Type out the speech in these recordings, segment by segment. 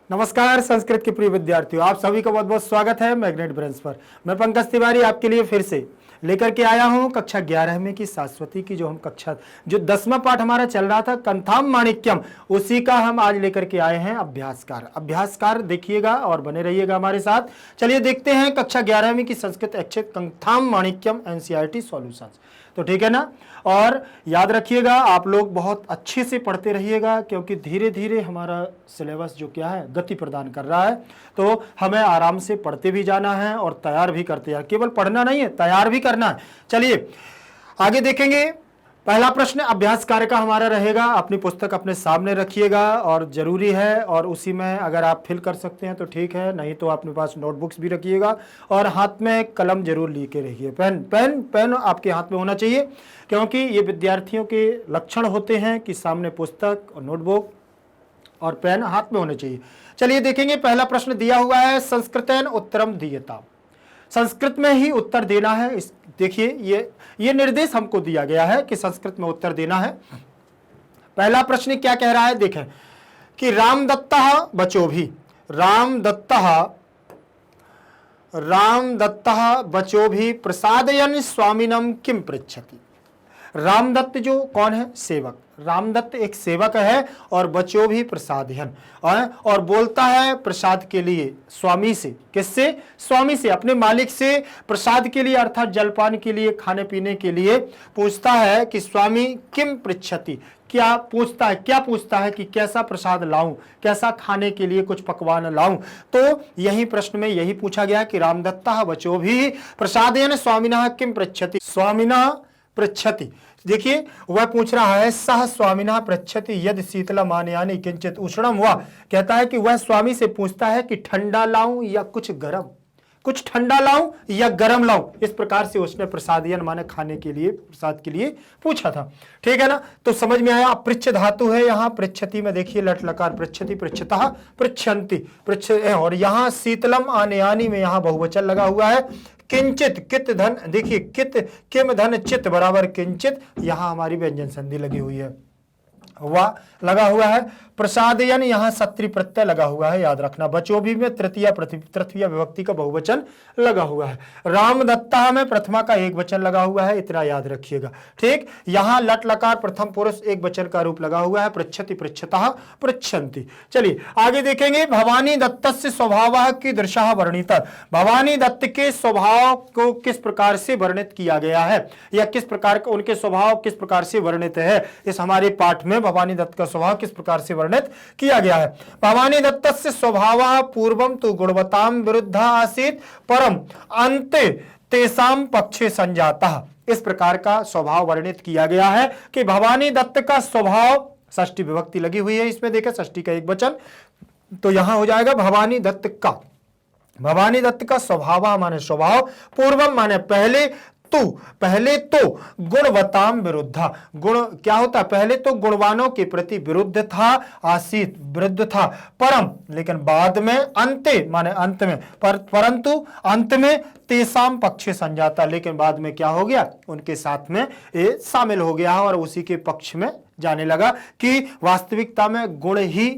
नमस्कार संस्कृत के प्रिय विद्यार्थियों, आप सभी का बहुत बहुत स्वागत है मैग्नेट ब्रेन्स पर। मैं पंकज तिवारी आपके लिए फिर से लेकर के आया हूं कक्षा 11वीं की शाश्वती की जो 10वां पाठ हमारा चल रहा था कंथाम माणिक्यम, उसी का हम आज लेकर के आए हैं अभ्यासकार देखिएगा और बने रहिएगा हमारे साथ। चलिए देखते हैं कक्षा 11वीं की संस्कृत ऐच्छिक कंथाम माणिक्यम एनसीईआरटी सॉल्यूशंस। तो ठीक है ना, और याद रखिएगा आप लोग बहुत अच्छे से पढ़ते रहिएगा, क्योंकि धीरे धीरे हमारा सिलेबस जो क्या है गति प्रदान कर रहा है, तो हमें आराम से पढ़ते भी जाना है और तैयार भी करते हैं। केवल पढ़ना नहीं है, तैयार भी करना है। चलिए आगे देखेंगे। पहला प्रश्न अभ्यास कार्य का हमारा रहेगा। अपनी पुस्तक अपने सामने रखिएगा और जरूरी है, और उसी में अगर आप फिल कर सकते हैं तो ठीक है, नहीं तो अपने पास नोटबुक्स भी रखिएगा और हाथ में कलम जरूर लेके रखिए। पेन आपके हाथ में होना चाहिए, क्योंकि ये विद्यार्थियों के लक्षण होते हैं कि सामने पुस्तक और नोटबुक और पेन हाथ में होने चाहिए। चलिए देखेंगे, पहला प्रश्न दिया हुआ है संस्कृतेन उत्तरम दीयताम। संस्कृत में ही उत्तर देना है। इस देखिए ये निर्देश हमको दिया गया है कि संस्कृत में उत्तर देना है। पहला प्रश्न क्या कह रहा है, देखें कि रामदत्तः बचोभी, रामदत्तः बचोभी प्रसादयन् स्वामिनम किम पृच्छति। रामदत्त जो कौन है, सेवक। रामदत्त एक सेवक है और बच्चों भी प्रसादयन, और बोलता है प्रसाद के लिए स्वामी से। किससे? स्वामी से, अपने मालिक से प्रसाद के लिए अर्थात जलपान के लिए, खाने पीने के लिए पूछता है कि स्वामी किम पृच्छति, क्या पूछता है कि कैसा प्रसाद लाऊं, कैसा खाने के लिए कुछ पकवान लाऊं। तो यही प्रश्न में यही पूछा गया कि रामदत्तः बचो भी प्रसादेन स्वामिनः किम पृच्छति, स्वामिनः पृच्छति। देखिए वह पूछ रहा है, सह स्वामिनः पृच्छति यदि शीतलम आनयानि किंचित उष्णम। हुआ कहता है कि वह स्वामी से पूछता है कि ठंडा लाऊं या कुछ ठंडा लाऊं या गरम लाऊं। इस प्रकार से उसने प्रसादयन माने खाने के लिए, प्रसाद के लिए पूछा था। ठीक है ना, तो समझ में आया। पृच्छ धातु है यहाँ पृच्छति में, देखिए लट लकार पृच्छति, पृच्छतः, पृच्छन्ति, और यहाँ शीतलम आनयानि में यहाँ बहुवचन लगा हुआ है। किंचित, कित धन, देखिए कित किम धन चित बराबर किंचित, यहां हमारी व्यंजन संधि लगी हुई है, वह लगा हुआ है। प्रसादयन यहाँ सत्री प्रत्यय लगा हुआ है, याद रखना। बचोभी में तृतीय विभक्ति का बहुवचन लगा हुआ है। रामदत्ता में प्रथमा का एक वचन लगा हुआ है, इतना याद रखिएगा। ठीक, यहाँ लट लकार प्रथम पुरुष एक वचन का रूप लगा हुआ है, पृच्छति, पृच्छतः, पृच्छन्ति। चलिए आगे देखेंगे। भवानी दत्तस्य स्वभावः कीदृशः वर्णितः। भवानी दत्त के स्वभाव को किस प्रकार से वर्णित किया गया है, या किस प्रकार का उनके स्वभाव किस प्रकार से वर्णित है। इस हमारे पाठ में भवानी दत्त का स्वभाव किस प्रकार से वर्णित किया गया है। भवानी दत्तस्य स्वभावः पूर्वं तु गुणवतां विरुद्धः आसीत् परम अन्ते तेषां पक्षे संजातः। इस प्रकार का स्वभाव वर्णित किया गया है कि भवानी दत्त का स्वभाव, षष्ठी विभक्ति लगी हुई है इसमें, देखें षष्ठी का एक वचन, तो यहां हो जाएगा भवानी दत्त का स्वभाव माने स्वभाव, पूर्वम माने पहले तो गुणवताम विरुद्धा, गुण क्या होता है, पहले तो गुणवानों के प्रति विरुद्ध था, आसीत विरुद्ध था, परम लेकिन बाद में, अंते माने अंत में, परंतु अंत में तेसाम पक्षे संजाता, लेकिन बाद में क्या हो गया, उनके साथ में ये शामिल हो गया और उसी के पक्ष में जाने लगा कि वास्तविकता में गुण ही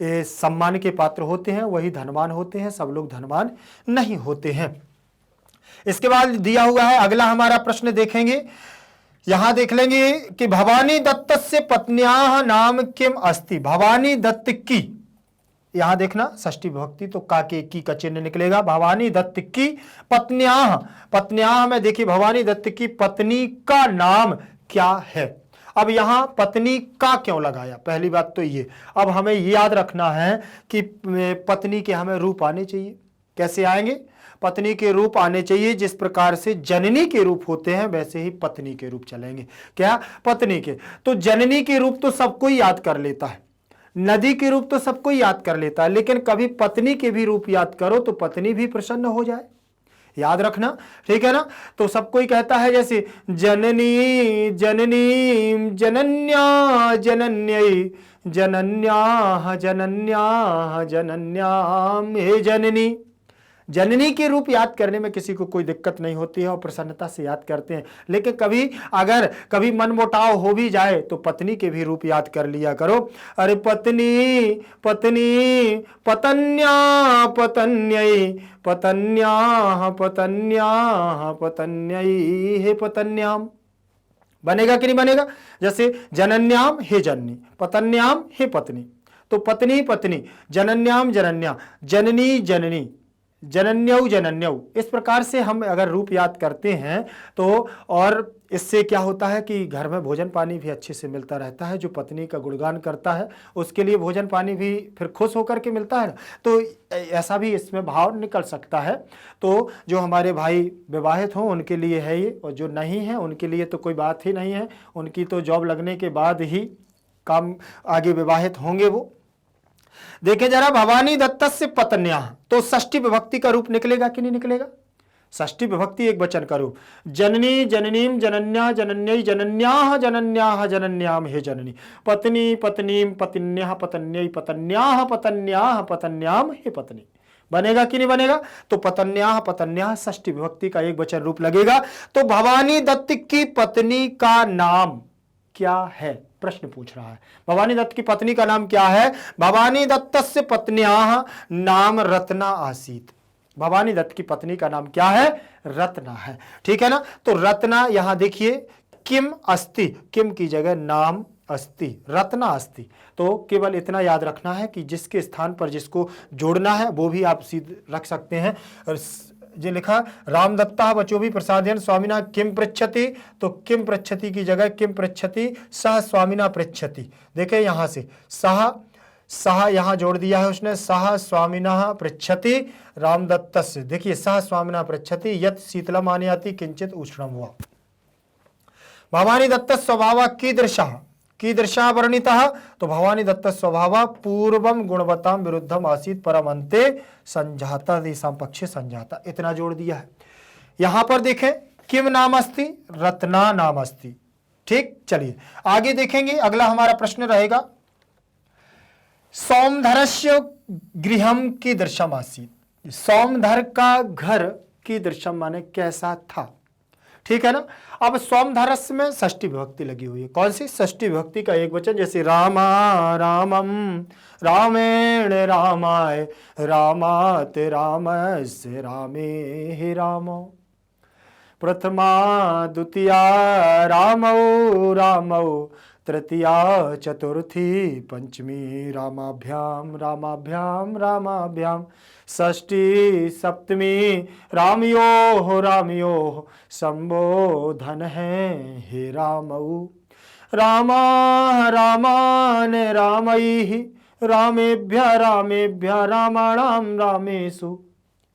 सम्मान के पात्र होते हैं, वही धनवान होते हैं, सब लोग धनवान नहीं होते हैं। इसके बाद दिया हुआ है अगला हमारा प्रश्न, देखेंगे यहां देख लेंगे कि भवानी दत्तस्य पत्न्याः नाम किम अस्ति। भवानी दत्त की, यहां देखना षष्ठी विभक्ति तो का के की का चिन्ह निकलेगा। भवानी दत्त की पत्न्याः में देखिए भवानी दत्त की पत्नी का नाम क्या है। अब यहां पत्नी का क्यों लगाया, पहली बात तो ये। अब हमें याद रखना है कि पत्नी के हमें रूप आने चाहिए। कैसे आएंगे, पत्नी के रूप आने चाहिए, जिस प्रकार से जननी के रूप होते हैं वैसे ही पत्नी के रूप चलेंगे। क्या, पत्नी के, तो जननी के रूप तो सबको याद कर लेता है, नदी के रूप तो सबको याद कर लेता है, लेकिन कभी पत्नी के भी रूप याद करो तो पत्नी भी प्रसन्न हो जाए, याद रखना। ठीक है ना, तो सबको ही कहता है जैसे जननी जननी जनन्या जनन्यै जनन्या जनन्या जनन्याम हे जननी, जननी के रूप याद करने में किसी को कोई दिक्कत नहीं होती है और प्रसन्नता से याद करते हैं। लेकिन कभी मनमुटाव हो भी जाए तो पत्नी के भी रूप याद कर लिया करो। अरे पत्नी पत्नी पतन्या पतन्यै पतन्याः पतन्याः पतन्यै हे पतन्याम। बनेगा कि नहीं बनेगा? जैसे जनन्याम हे जननी, पतन्याम हे पत्नी, तो पत्नी पत्नी, जनन्याम जनन्या, जननी जननी, जनन्यौ जनन्यौ। इस प्रकार से हम अगर रूप याद करते हैं तो और इससे क्या होता है कि घर में भोजन पानी भी अच्छे से मिलता रहता है। जो पत्नी का गुणगान करता है उसके लिए भोजन पानी भी फिर खुश होकर के मिलता है ना, तो ऐसा भी इसमें भाव निकल सकता है। तो जो हमारे भाई विवाहित हों उनके लिए है ये, और जो नहीं है उनके लिए तो कोई बात ही नहीं है, उनकी तो जॉब लगने के बाद ही काम आगे विवाहित होंगे वो। देखें जरा, भवानी दत्तस्य पत्न्याः, तो षष्ठी विभक्ति का रूप निकलेगा कि नहीं निकलेगा? षष्ठी विभक्ति एक वचन का रूप, जननी जननीम जनन्या जनन्यै जनन्याः जनन्याः जनन्याम हे जननी, पत्नी पत्नीम पत्न्याः पत्न्यै पत्न्याः पत्न्याः पत्न्याम हे पत्नी। बनेगा कि नहीं बनेगा? तो पत्न्याः पत्न्याः षष्ठी विभक्ति का एक वचन रूप लगेगा। तो भवानी दत्त की पत्नी का नाम क्या है? प्रश्न पूछ रहा है। भवानी दत्त की पत्नी का नाम क्या है? भवानी दत्तस्य पत्न्याः नाम रत्ना आसीत्। भवानी दत्त की पत्नी का नाम क्या है? रत्ना है। ठीक है ना? तो रत्ना, यहां देखिए किम अस्ति, किम की जगह नाम अस्ति, रत्ना अस्ति। तो केवल इतना याद रखना है कि जिसके स्थान पर जिसको जोड़ना है वो भी आप सीधे रख सकते हैं। जो लिखा रामदत्ता वचोभी प्रसादेन स्वामिना किम पृच्छति, तो किम पृच्छति की जगह किम पृच्छति सह स्वामिना पृच्छति। देखें यहां से सह यहां जोड़ दिया है उसने, सह स्वामिना पृच्छति रामदत्तस्य। देखिए सह स्वामिना पृच्छति यत् शीतलम आनयति किंचित उष्णम हुआ। भवानी दत्त स्वभाव कीदृशः वर्णितः, तो भवानी दत्त स्वभाव पूर्वम गुणवताम विरुद्धम आसीत परमंते संजाता, देशां पक्षे संजाता, इतना जोड़ दिया है। यहां पर देखें किम नाम अस्ति, रत्ना नाम अस्ति। ठीक, चलिए आगे देखेंगे। अगला हमारा प्रश्न रहेगा, सौमधरस्य गृहम कीदृशम आसीत। सौमधर का घर कीदृशम माने कैसा था। ठीक है ना? अब सौमधरस्य में षष्ठी विभक्ति लगी हुई है। कौन सी? षष्ठी विभक्ति का एक वचन, जैसे रामा रामम रामेण रामाय रामात रामस्य रामे रामो, प्रथमा द्वितीया रामौ रामौ, तृतीया चतुर्थी पंचमी रामाभ्याम रामाभ्याम रामाभ्याम, षष्ठी सप्तमी रामयोः संबोधन है हे रामौ, रामा रामान रामैः रामेभ्यः रामेभ्यः रामाणाम रामेषु।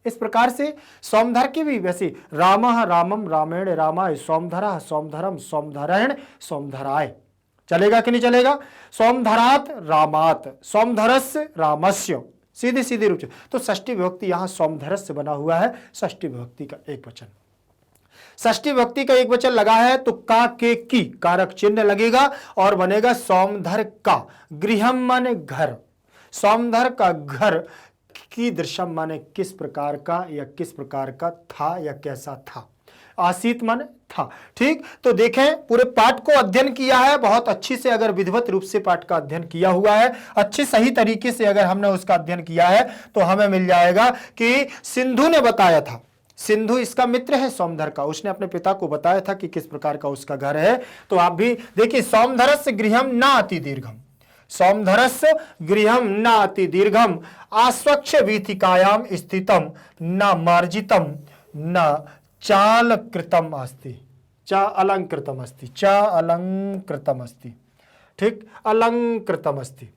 इस प्रकार से सौमधर की भी वैसे रामः रामम रामेण रामाय, सौमधरः सौमधरम सौमधरेण सौमधराय। चलेगा कि नहीं चलेगा? सौमधरात रामात, सौमधरस्य रामस्य, सीधे सीधे रूप से। तो षष्ठी विभक्ति यहां सौमधरस्य बना हुआ है, षष्ठी विभक्ति का एक वचन। षष्ठी विभक्ति का एक वचन लगा है तो का के की कारक चिन्ह लगेगा और बनेगा सौमधर का। गृहम माने घर, सौमधर का घर, कीदृशम माने किस प्रकार का या किस प्रकार का था या कैसा था, आसीत माने था। ठीक, तो देखें पूरे पाठ को अध्ययन किया है बहुत अच्छी से। अगर विधिवत रूप से पाठ का अध्ययन किया हुआ है, अच्छे सही तरीके से अगर हमने उसका अध्ययन किया है तो हमें मिल जाएगा कि सिंधु ने बताया था, सिंधु इसका मित्र है सौमधर का, उसने अपने पिता को बताया था कि किस प्रकार का उसका घर है। तो आप भी देखिए, सौमधरस्य गृहम न अति दीर्घम, सौमधरस्य गृहम न अति दीर्घम, आस्वच्छ वीथिकायाम स्थितम न मार्जितम न चालकृतम अस्ति, चा अलंकृतम अस्ति, चा अलंकृतम अस्ति। ठीक, अलंकृतम अस्ति।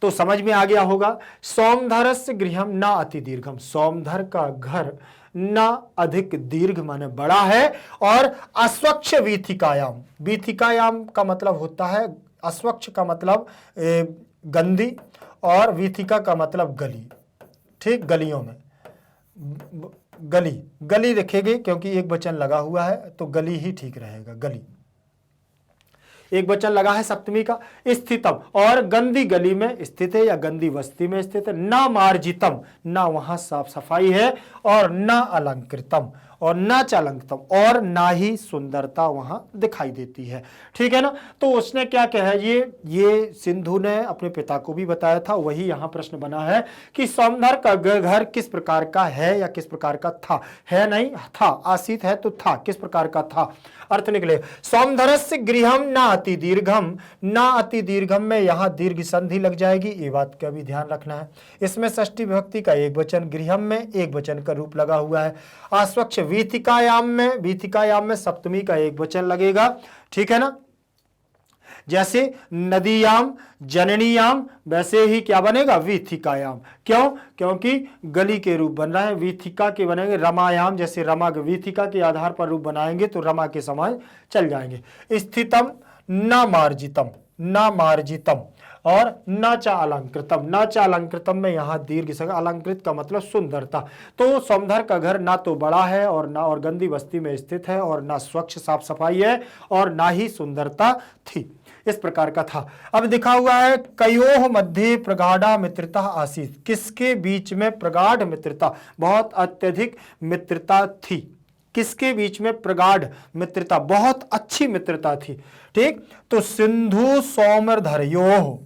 तो समझ में आ गया होगा। सौमधरस्य गृहम न अति दीर्घम, सौमधर का घर न अधिक दीर्घ माने बड़ा है, और अस्वच्छ वीथिकायाम, वीथिकायाम का मतलब होता है, अस्वच्छ का मतलब गंदी और वीथिका का मतलब गली। ठीक, गलियों में गली, गली लिखेंगे क्योंकि एक वचन लगा हुआ है तो गली ही ठीक रहेगा, गली। एक वचन लगा है सप्तमी का, स्थितम, और गंदी गली में स्थित है या गंदी बस्ती में स्थित है, ना मार्जितम, ना वहां साफ सफाई है, और ना अलंकृतम, और ना चालंकृतम, और ना ही सुंदरता वहां दिखाई देती है। ठीक है ना। तो उसने क्या कहा, ये सिंधु ने अपने पिता को भी बताया था, वही यहां प्रश्न बना है कि सौमधर का घर किस प्रकार का है या किस प्रकार का था, है नहीं था, आसीत है तो था, किस प्रकार का था, अर्थ निकले। सौमधरस्य गृहम ना अति दीर्घम, ना अति दीर्घम में यहां दीर्घ संधि लग जाएगी, ये बात का भी ध्यान रखना है। इसमें षष्ठी विभक्ति का एक वचन, गृहम में एक वचन का रूप लगा हुआ है। अस्वच्छ वीथिकायाम में सप्तमी का एक वचन लगेगा। ठीक है ना। जैसे नदीयाम, जननीयाम, वैसे ही क्या बनेगा, वीथिकायाम। क्यों? क्योंकि गली के रूप बन रहा है, वीथिका के बनेंगे रमायाम, जैसे रमा के वीथिका के आधार पर रूप बनाएंगे तो रमा के समान चल जाएंगे। स्थितम न मार्जितम, न मार्जितम, और न चा अलंकृतम, न चा अलंकृतम में यहां दीर्घ संज्ञा, अलंकृत का मतलब सुंदरता। तो सौमधर का घर ना तो बड़ा है और गंदी बस्ती में स्थित है, और ना स्वच्छ साफ सफाई है, और ना ही सुंदरता थी, इस प्रकार का था। अब दिखा हुआ है कयोह मध्य प्रगाढ़ा मित्रता आसीत, किसके बीच में प्रगाढ़ मित्रता, बहुत अत्यधिक मित्रता थी, किसके बीच में प्रगाढ़ मित्रता, बहुत अच्छी मित्रता थी। ठीक। तो सिंधु सौमधर्योः,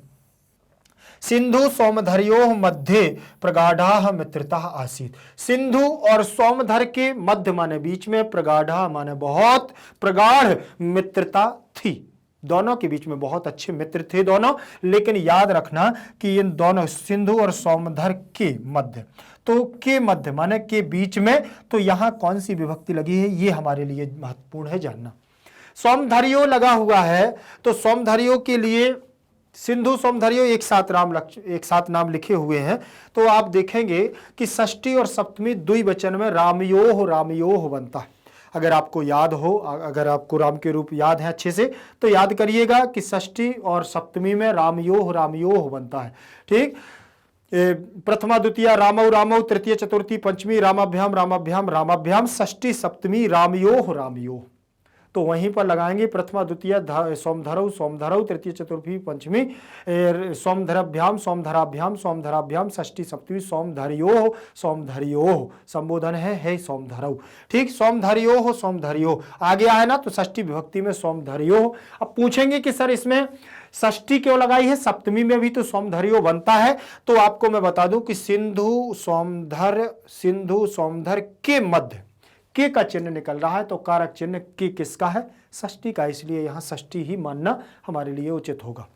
सिंधु सौमधर्योः मध्य प्रगाढ़ा मित्रता आसीत, सिंधु और सौमधर के मध्य माने बीच में, प्रगाढ़ा माने बहुत, प्रगाढ़ मित्रता थी, दोनों के बीच में बहुत अच्छे मित्र थे दोनों। लेकिन याद रखना कि इन दोनों सिंधु और सौमधर के मध्य, तो के मध्य माने के बीच में, तो यहां कौन सी विभक्ति लगी है ये हमारे लिए महत्वपूर्ण है जानना। सौमधर्यो लगा हुआ है, तो सौमधर्यो के लिए सिंधु सौमधर्यो एक साथ नाम लिखे हुए हैं। तो आप देखेंगे कि षष्ठी और सप्तमी द्विवचन में रामयोः रामयोः बनता है। अगर आपको याद हो, अगर आपको राम के रूप याद है अच्छे से, तो याद करिएगा कि षष्ठी और सप्तमी में रामयोः रामयोः बनता है। ठीक। प्रथमा द्वितीया रामौ रामौ, तृतीय चतुर्थी पंचमी रामाभ्याम रामाभ्याम रामाभ्याम, षष्ठी सप्तमी रामयोः रामयोः। तो वहीं पर लगाएंगे प्रथमा द्वितीय सोमधरौ सोमधरौ, तृतीय चतुर्थी पंचमी सोमधराभ्याम सोमधराभ्याम सोमधराभ्याम, षष्ठी सप्तमी सोमधर्योः सोमधर्योः, संबोधन है सोमधरौ। ठीक। सोमधर्योः सोमधर्योः आ गया है ना, तो षष्ठी विभक्ति में सोमधर्योः। अब पूछेंगे कि सर इसमें षष्ठी क्यों लगाई है, सप्तमी में भी तो सौमधर्यो बनता है। तो आपको मैं बता दूं कि सिंधु सौमधर के मध्य के का चिन्ह निकल रहा है, तो कारक चिन्ह के किसका है, षष्ठी का, इसलिए यहां षष्ठी ही मानना हमारे लिए उचित होगा।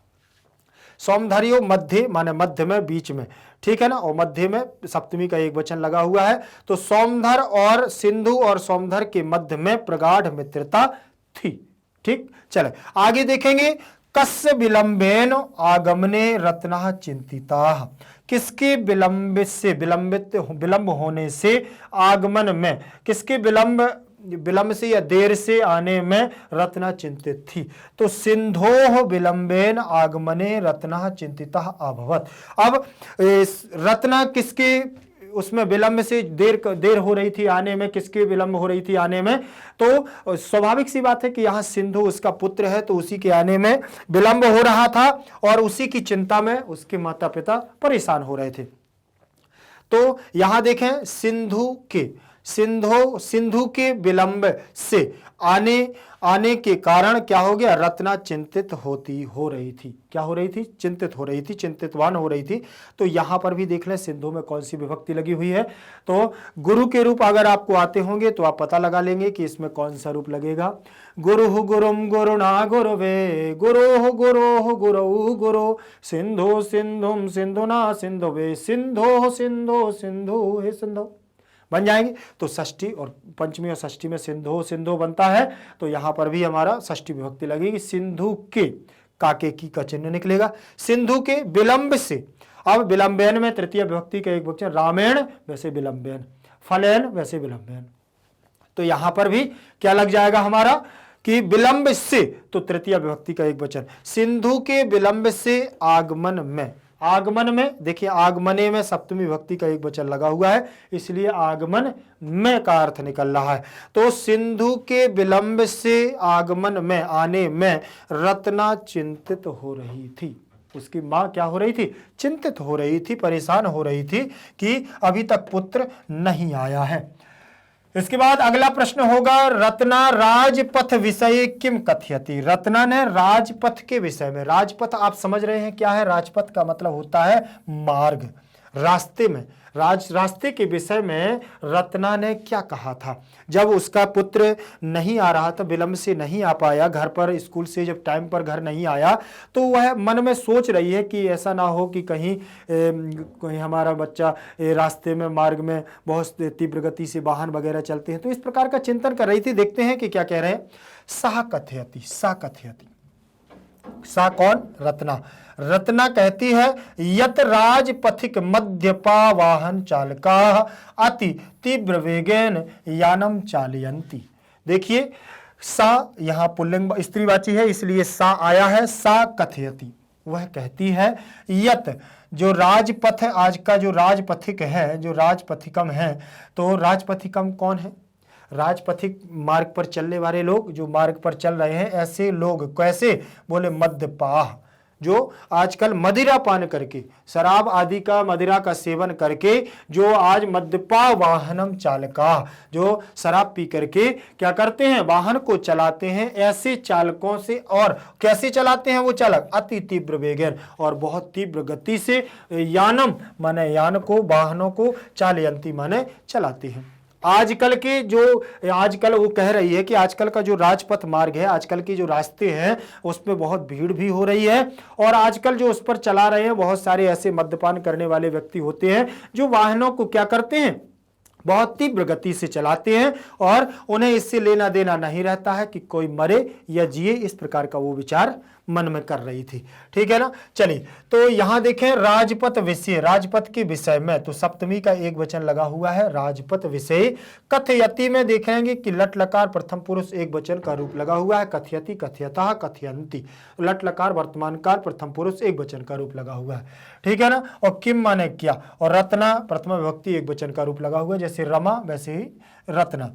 सौमधर्यो मध्य माने मध्य में, बीच में। ठीक है ना। और मध्य में सप्तमी का एक वचन लगा हुआ है, तो सौमधर और सिंधु और सौमधर के मध्य में प्रगाढ़ मित्रता थी। ठीक। चले आगे देखेंगे। कस्य विलंबेन आगमने रत्नः चिंतिताः, किसके विलंब होने से आगमन में, किसके विलंब से या देर से आने में रत्ना चिंतित थी। तो सिंधोः विलंबेन आगमने रत्नः चिंतितः अभवत्। अब रत्ना किसके उसमें विलंब से देर हो रही थी आने में, किसके विलंब हो रही थी आने में, तो स्वाभाविक सी बात है कि यहां सिंधु उसका पुत्र है, तो उसी के आने में विलंब हो रहा था, और उसी की चिंता में उसके माता पिता परेशान हो रहे थे। तो यहां देखें सिंधु के विलंब से आने के कारण क्या हो गया, रत्ना चिंतित हो रही थी, क्या हो रही थी, चिंतित हो रही थी, चिंतितवान हो रही थी। तो यहां पर भी देख लें सिंधु में कौन सी विभक्ति लगी हुई है। तो गुरु के रूप अगर आपको आते होंगे तो आप पता लगा लेंगे कि इसमें कौन सा रूप लगेगा। गुरु गुरुम गुरुना गुरुवे, गुरोः गुरोः गुरौ गुरु, सिंधु सिंधुम सिंधुना सिंधुवे, सिंधोः सिंधो सिंधु हे सिंधु बन जाएंगे। तो षष्ठी और पंचमी और षष्ठी में सिंधो बनता है, तो यहां पर भी हमारा षष्ठी विभक्ति लगेगी। सिंधु के काके की का चिन्ह निकलेगा, सिंधु के विलंब से। अब विलंबेन में तृतीय विभक्ति का एक वचन, रामेण वैसे विलंबेन, फलेन वैसे विलंबेन। तो यहां पर भी क्या लग जाएगा हमारा कि विलंब से, तो तृतीय विभक्ति का एक वचन, सिंधु के विलंब से आगमन में, आगमन में, देखिए आगमने में सप्तमी विभक्ति का एक वचन लगा हुआ है, इसलिए आगमन में का अर्थ निकल रहा है। तो सिंधु के विलंब से आगमन में, आने में रत्ना चिंतित हो रही थी। उसकी माँ क्या हो रही थी? चिंतित हो रही थी, परेशान हो रही थी कि अभी तक पुत्र नहीं आया है। इसके बाद अगला प्रश्न होगा, रत्ना राजपथ विषय किम कथयति। रत्ना ने राजपथ के विषय में, राजपथ आप समझ रहे हैं क्या है? राजपथ का मतलब होता है मार्ग, रास्ते में, रास्ते के विषय में रत्ना ने क्या कहा था? जब उसका पुत्र नहीं आ रहा था, विलंब से नहीं आ पाया, घर पर स्कूल से जब टाइम पर घर नहीं आया, तो वह मन में सोच रही है कि ऐसा ना हो कि कहीं हमारा बच्चा रास्ते में, मार्ग में बहुत तीव्र गति से वाहन वगैरह चलते हैं, तो इस प्रकार का चिंतन कर रही थी। देखते हैं कि क्या कह रहे हैं। सा कथयति, सा कथयति, सा कौन? रत्ना। रत्ना कहती है, यत राजपथिक मध्यपा वाहन चालका अति तीव्र वेगेन यानम चालयंती। देखिए सा यहां पुल्लिंग स्त्रीवाची है, इसलिए सा आया है। सा कथयति, वह कहती है, यत जो राजपथ है, आज का जो राजपथिक है, जो राजपथिकम है, तो राजपथिकम कौन है? राजपथिक मार्ग पर चलने वाले लोग, जो मार्ग पर चल रहे हैं, ऐसे लोग कैसे? बोले मद्यपाह, जो आजकल मदिरा पान करके, शराब आदि का, मदिरा का सेवन करके, जो आज मद्यपा वाहनम चालका, जो शराब पी करके क्या करते हैं? वाहन को चलाते हैं। ऐसे चालकों से, और कैसे चलाते हैं वो चालक? अति तीव्र वेगन, और बहुत तीव्र गति से, यानम माने यान को, वाहनों को, चालयंती माने चलाते हैं। आजकल के जो, आजकल वो कह रही है कि आजकल का जो राजपथ मार्ग है, आजकल के जो रास्ते हैं, उसमें बहुत भीड़ भी हो रही है, और आजकल जो उस पर चला रहे हैं, बहुत सारे ऐसे मद्यपान करने वाले व्यक्ति होते हैं जो वाहनों को क्या करते हैं? बहुत तीव्र गति से चलाते हैं, और उन्हें इससे लेना देना नहीं रहता है कि कोई मरे या जिए। इस प्रकार का वो विचार मन में कर रही थी। ठीक है ना। चलिए, तो यहां देखें राजपथ विषय, राजपथ के विषय में, तो सप्तमी का एक वचन लगा हुआ है, राजपथ विषय। कथयति में देखेंगे कि लट लकार प्रथम पुरुष एक वचन का रूप लगा हुआ है। कथयति, कथयतः, कथयंती, लट लकार वर्तमान काल प्रथम पुरुष एक वचन का रूप लगा हुआ है। ठीक है ना। और किम माने क्या, और रत्ना प्रथमा विभक्ति एक वचन का रूप लगा हुआ है, जैसे रमा वैसे ही रत्ना।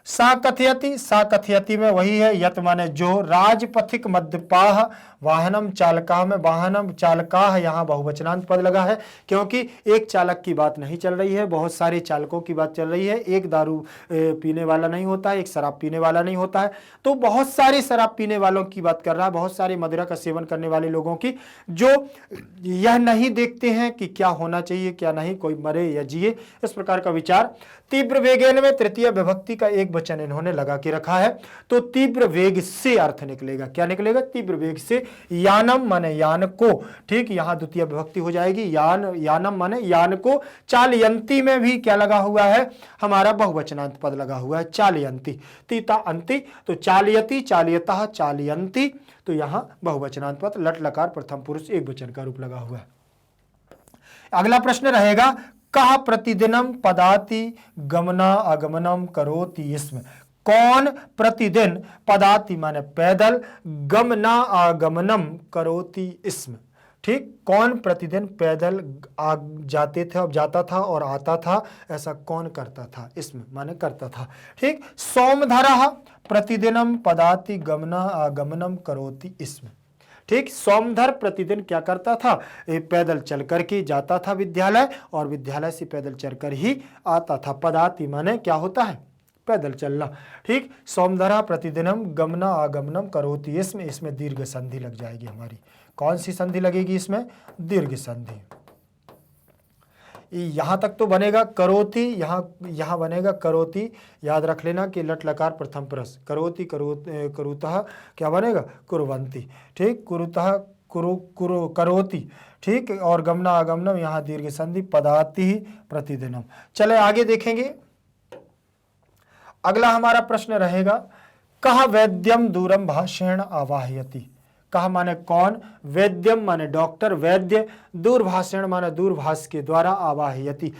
सा कथयति, सा कथयति में वही है, यत माने जो, राजपथिक मध्यपाह वाहनम चालकाह में वाहनम चालकाह यहाँ बहुवचनांत पद लगा है, क्योंकि एक चालक की बात नहीं चल रही है, बहुत सारे चालकों की बात चल रही है। एक दारू पीने वाला नहीं होता है, एक शराब पीने वाला नहीं होता है, तो बहुत सारे शराब पीने वालों की बात कर रहा है, बहुत सारे मदिरा का सेवन करने वाले लोगों की, जो यह नहीं देखते हैं कि क्या होना चाहिए क्या नहीं, कोई मरे या जिए, इस प्रकार का विचार। तीव्र वेगेन में तृतीय विभक्ति का एक वचन इन्होंने लगा के रखा है, तो तीव्र वेग से अर्थ निकलेगा, क्या निकलेगा? तीव्र वेग से। यानम माने यान को, ठीक, यहां द्वितीय विभक्ति हो जाएगी, यान, यानम माने यान को। चालयंती में भी क्या लगा हुआ है? हमारा बहुवचनांत पद लगा हुआ है, चालयंती, तीता अंति, तो चालयति, चालयतः, चालयंती, तो यहां बहुवचनांत पद, लट लकार प्रथम पुरुष एक वचन का रूप लगा हुआ है। अगला प्रश्न रहेगा, कहा प्रतिदिनम पदाति गमना आगमनम करोति इसमें। कौन प्रतिदिन, पदाति माने पैदल, गमना आगमनम करोति इसमें, ठीक, कौन प्रतिदिन पैदल जाते थे, अब जाता था और आता था, ऐसा कौन करता था? इसमें माने करता था। ठीक, सोमधरः प्रतिदिनम पदाति गमना आगमनम करोति इसमें। ठीक, सोमधर प्रतिदिन क्या करता था? पैदल चल करके जाता था विद्यालय, और विद्यालय से पैदल चलकर ही आता था। पदाति माने क्या होता है? पैदल चलना। ठीक, सोमधरा प्रतिदिनम गमना आगमनम करोति इसमें, इसमें दीर्घ संधि लग जाएगी हमारी। कौन सी संधि लगेगी इसमें? दीर्घ संधि। यहां तक तो बनेगा करोति, यहां बनेगा करोति, याद रख लेना कि लट लकार प्रथम पुरुष, करोति करुतः क्या बनेगा? कुर्वन्ति। ठीक, कुरुतः करोति, ठीक, और गमना आगमनम यहाँ दीर्घ संधि, पदाति प्रतिदिनम। चले आगे देखेंगे। अगला हमारा प्रश्न रहेगा, कहा वैद्यम दूरम भाषेण आवाहयति। कहा माने कौन, वैद्यम माने डॉक्टर, वैद्य, दूरभाषण माने दूरभाष के द्वारा, आवाहयति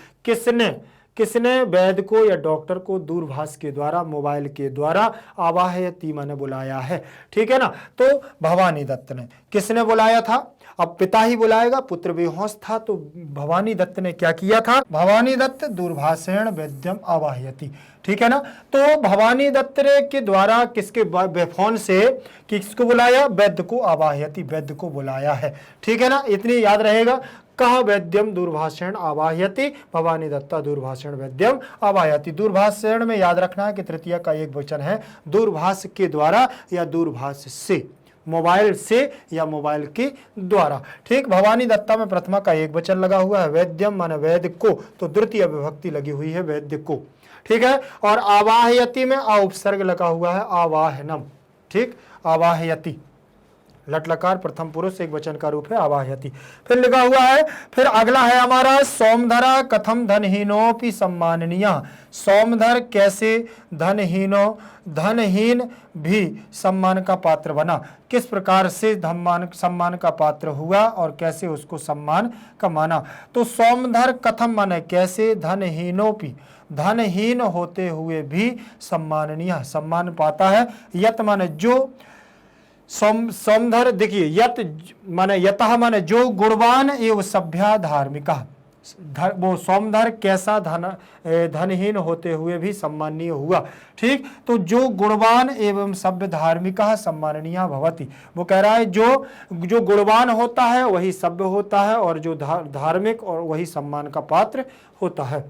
किसने वैद्य को या डॉक्टर को दूरभाष के द्वारा, मोबाइल के द्वारा, आवाहयति माने बुलाया है। ठीक है ना। तो भवानी दत्त ने। किसने बुलाया था? अब पिता ही बुलाएगा, पुत्र बेहोश था, तो भवानी दत्त ने क्या किया था, भवानी दत्त दूरभाषेण वैद्यम आवाहयति, ठीक है ना। तो भवानी दत्त के द्वारा किसके फोन से किसको बुलाया, वैद्य को, आवाहयति वैद्य को बुलाया है, ठीक है ना। इतनी याद रहेगा, कह वैद्यम दूरभाषेण आवाहयति, भवानी दत्ता दूरभाषेण वैद्यम आवाहयति। दूरभाषेण में याद रखना है कि तृतीया का एक वचन है, दूरभाष के द्वारा या दूरभाष से, मोबाइल से या मोबाइल के द्वारा, ठीक। भवानी दत्ता में प्रथमा का एक वचन लगा हुआ है, वैद्यम माने वैद्य को, तो द्वितीय विभक्ति लगी हुई है वैद्य को, ठीक है। और आवाहयति में आ उपसर्ग लगा हुआ है, आवाहनम, ठीक, आवाहयति, लट लकार प्रथम पुरुष एक वचन का रूप है, आवाहयति। फिर लिखा हुआ है, फिर अगला है हमारा सोमधरा कथम धनहीनोपि सम्माननीय, सोमधर कैसे धनहीन भी सम्मान का पात्र बना, किस प्रकार से सम्मान का पात्र हुआ और कैसे उसको सम्मान का माना। तो सोमधर कथम माने कैसे, धनहीनोपि धनहीन होते हुए भी सम्माननीय सम्मान पाता है, यत माने जो, सोमधर देखिए, यत माने यतः माने जो, गुणवान एवं सभ्या धार्मिका, वो सोमधर कैसा धनहीन होते हुए भी सम्माननीय हुआ, ठीक। तो जो गुणवान एवं सभ्य धार्मिका सम्माननीय भवति, वो कह रहा है जो गुणवान होता है वही सभ्य होता है, और जो धार्मिक और वही सम्मान का पात्र होता है,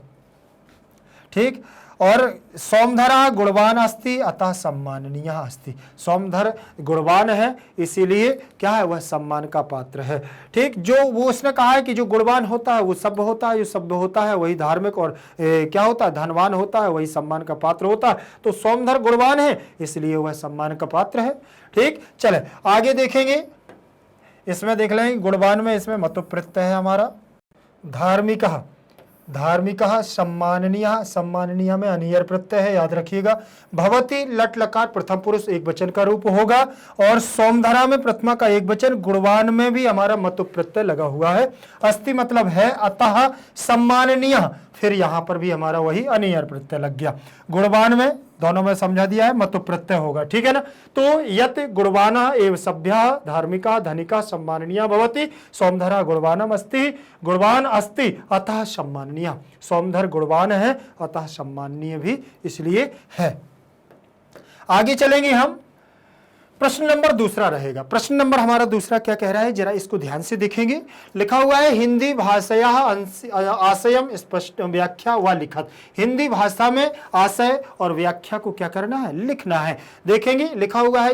ठीक। और सोमधरा गुणवान अस्ति अतः सम्माननीय अस्ति, सोमधर गुणवान है इसीलिए क्या है, वह सम्मान का पात्र है, ठीक। जो वो उसने कहा है कि जो गुणवान होता है वो सभ्य होता है, जो सभ्य होता है वही धार्मिक और क्या होता है, धनवान होता है, वही सम्मान का पात्र होता है। तो सोमधर गुणवान है इसलिए वह सम्मान का पात्र है, ठीक। चले आगे देखेंगे, इसमें देख लेंगे गुणवान में, इसमें मतु प्रत्यय है हमारा, धार्मिक सम्माननीय, सम्माननीय में अनियर प्रत्यय है, याद रखिएगा। भवति लट लकार प्रथम पुरुष एक वचन का रूप होगा, और सोमधरा में प्रथमा का एक वचन, गुणवान में भी हमारा मतु प्रत्यय लगा हुआ है, अस्ति मतलब है, अतः सम्माननीय, फिर यहां पर भी हमारा वही अनियर प्रत्यय लग गया। गुणवान में दोनों में समझा दिया है, मतु प्रत्यय होगा, ठीक है ना। तो यत गुणवाना एवं सभ्या धार्मिका धनिका सम्माननीय भवति, सोमधरा गुणवानम अस्ति, गुणवान अस्ति अतः सम्माननीय, सोमधर गुणवान है अतः सम्माननीय भी इसलिए है। आगे चलेंगे हम, प्रश्न नंबर दूसरा रहेगा। प्रश्न नंबर हमारा दूसरा क्या कह रहा है, जरा इसको ध्यान से देखेंगे। लिखा हुआ है, हिंदी भाषया आशयम स्पष्ट व्याख्या व लिखत, हिंदी भाषा में आशय और व्याख्या को क्या करना है, लिखना है। देखेंगे लिखा हुआ है,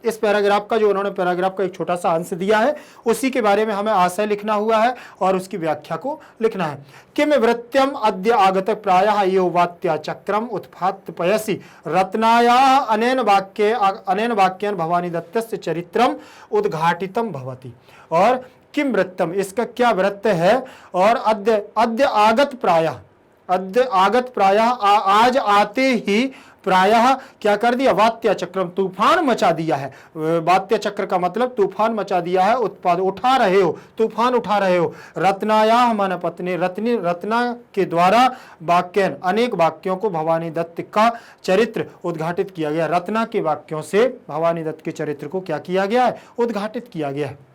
इस पैराग्राफ का जो उन्होंने पैराग्राफ का एक छोटा सा अंश दिया है उसी के बारे में हमें आशय लिखना हुआ है और उसकी व्याख्या को लिखना है। किम वृत्यम अद्य आगत प्रायः यो वात्या चक्रम उत्फात्पयसि रत्नाया अनेन वाक्येन भवानी दत्तस्य चरित्रम उद्घाटितम भवति। और किम वृत्तम, इसका क्या वृत्त है, और अद्य आगत प्रायः आज आते ही प्रायः क्या कर दिया, वात्या चक्रम तूफान मचा दिया है। वात्या चक्र का मतलब तूफान मचा दिया है, उत्पाद उठा रहे हो, तूफान उठा रहे हो। रत्नाया माने पत्नी, रत्ना के द्वारा वाक्यन अनेक वाक्यों को भवानी दत्त का चरित्र उद्घाटित किया गया। रत्ना के वाक्यों से भवानी दत्त के चरित्र को क्या किया गया है, उद्घाटित किया गया है।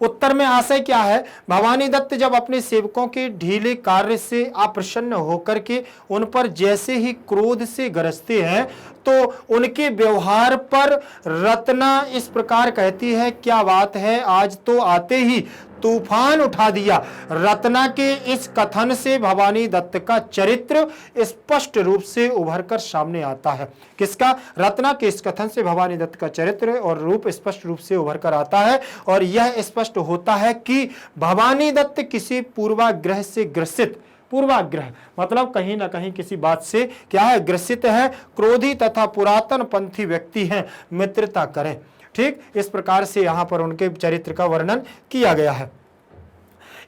उत्तर में आशय क्या है, भवानी दत्त जब अपने सेवकों के ढीले कार्य से अप्रसन्न होकर के उन पर जैसे ही क्रोध से गरजते हैं तो उनके व्यवहार पर रत्ना इस प्रकार कहती है, क्या बात है, आज तो आते ही तूफान उठा दिया। रत्ना के इस कथन से भवानी दत्त का चरित्र स्पष्ट रूप से उभर कर सामने आता है। किसका, रत्ना के इस कथन से भवानी दत्त का चरित्र और रूप स्पष्ट रूप से उभर कर आता है, और यह स्पष्ट होता है कि भवानी दत्त किसी पूर्वाग्रह से ग्रसित, पूर्वाग्रह मतलब कहीं ना कहीं किसी बात से क्या है, ग्रसित है, क्रोधी तथा पुरातन पंथी व्यक्ति हैं, मित्रता करें। ठीक, इस प्रकार से यहां पर उनके चरित्र का वर्णन किया गया है।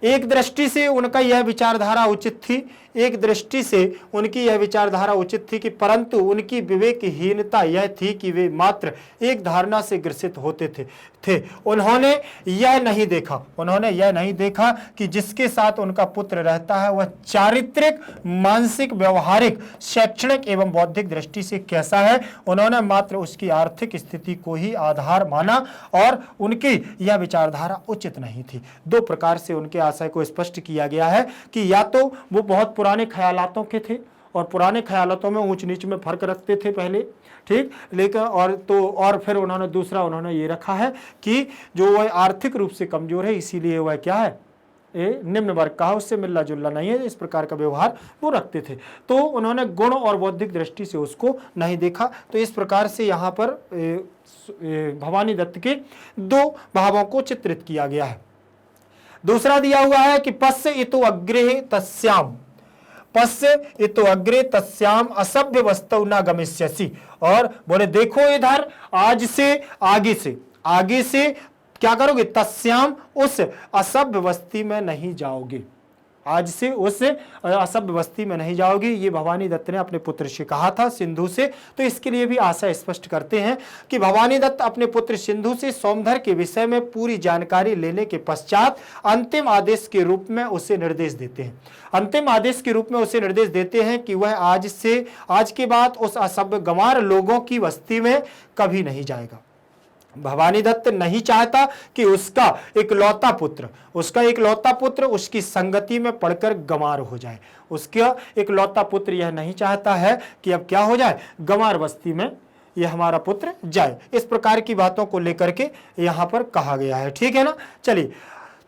एक दृष्टि से उनका यह विचारधारा उचित थी, एक दृष्टि से उनकी यह विचारधारा उचित थी कि परंतु उनकी विवेकहीनता यह थी कि वे मात्र एक धारणा से ग्रसित होते थे। थे। उन्होंने यह नहीं देखा कि जिसके साथ उनका पुत्र रहता है वह चारित्रिक, मानसिक, व्यवहारिक, शैक्षणिक एवं बौद्धिक दृष्टि से कैसा है। उन्होंने मात्र उसकी आर्थिक स्थिति को ही आधार माना और उनकी यह विचारधारा उचित नहीं थी। दो प्रकार से उनके आशय को स्पष्ट किया गया है कि या तो वो बहुत पुराने ख्यालातों के थे और पुराने ख्यालातों में ऊंच नीच में फर्क रखते थे पहले, ठीक, लेकिन और फिर उन्होंने दूसरा उन्होंने ये रखा है कि जो वह आर्थिक रूप से कमजोर है इसीलिए वह क्या है, ये निम्न वर्ग का, उससे मिलना जुलना नहीं है, इस प्रकार का व्यवहार वो रखते थे। तो उन्होंने गुण और बौद्धिक दृष्टि से उसको नहीं देखा। तो इस प्रकार से यहाँ पर भवानी दत्त के दो भावों को चित्रित किया गया है। दूसरा दिया हुआ है कि पश्य इतो अग्रे तस्याम, पश्य इतो अग्रे तस्याम असभ्य वस्तु न गमिष्यसि, और बोले देखो इधर आज से आगे से क्या करोगे, तस्याम उस असभ्य बस्ती में नहीं जाओगे, आज से उस असभ्य बस्ती में नहीं जाओगे। ये भवानी दत्त ने अपने पुत्र से कहा था, सिंधु से। तो इसके लिए भी आशा स्पष्ट करते हैं कि भवानी दत्त अपने पुत्र सिंधु से सौंदर्य के विषय में पूरी जानकारी लेने के पश्चात अंतिम आदेश के रूप में उसे निर्देश देते हैं। अंतिम आदेश के रूप में उसे निर्देश देते हैं कि वह आज के बाद उस असभ्य गंवार लोगों की बस्ती में कभी नहीं जाएगा। भवानी दत्त नहीं चाहता कि उसका इकलौता पुत्र उसकी संगति में पड़कर गंवार हो जाए। उसका इकलौता पुत्र यह नहीं चाहता है कि अब क्या हो जाए, गंवार बस्ती में यह हमारा पुत्र जाए। इस प्रकार की बातों को लेकर के यहां पर कहा गया है, ठीक है ना। चलिए,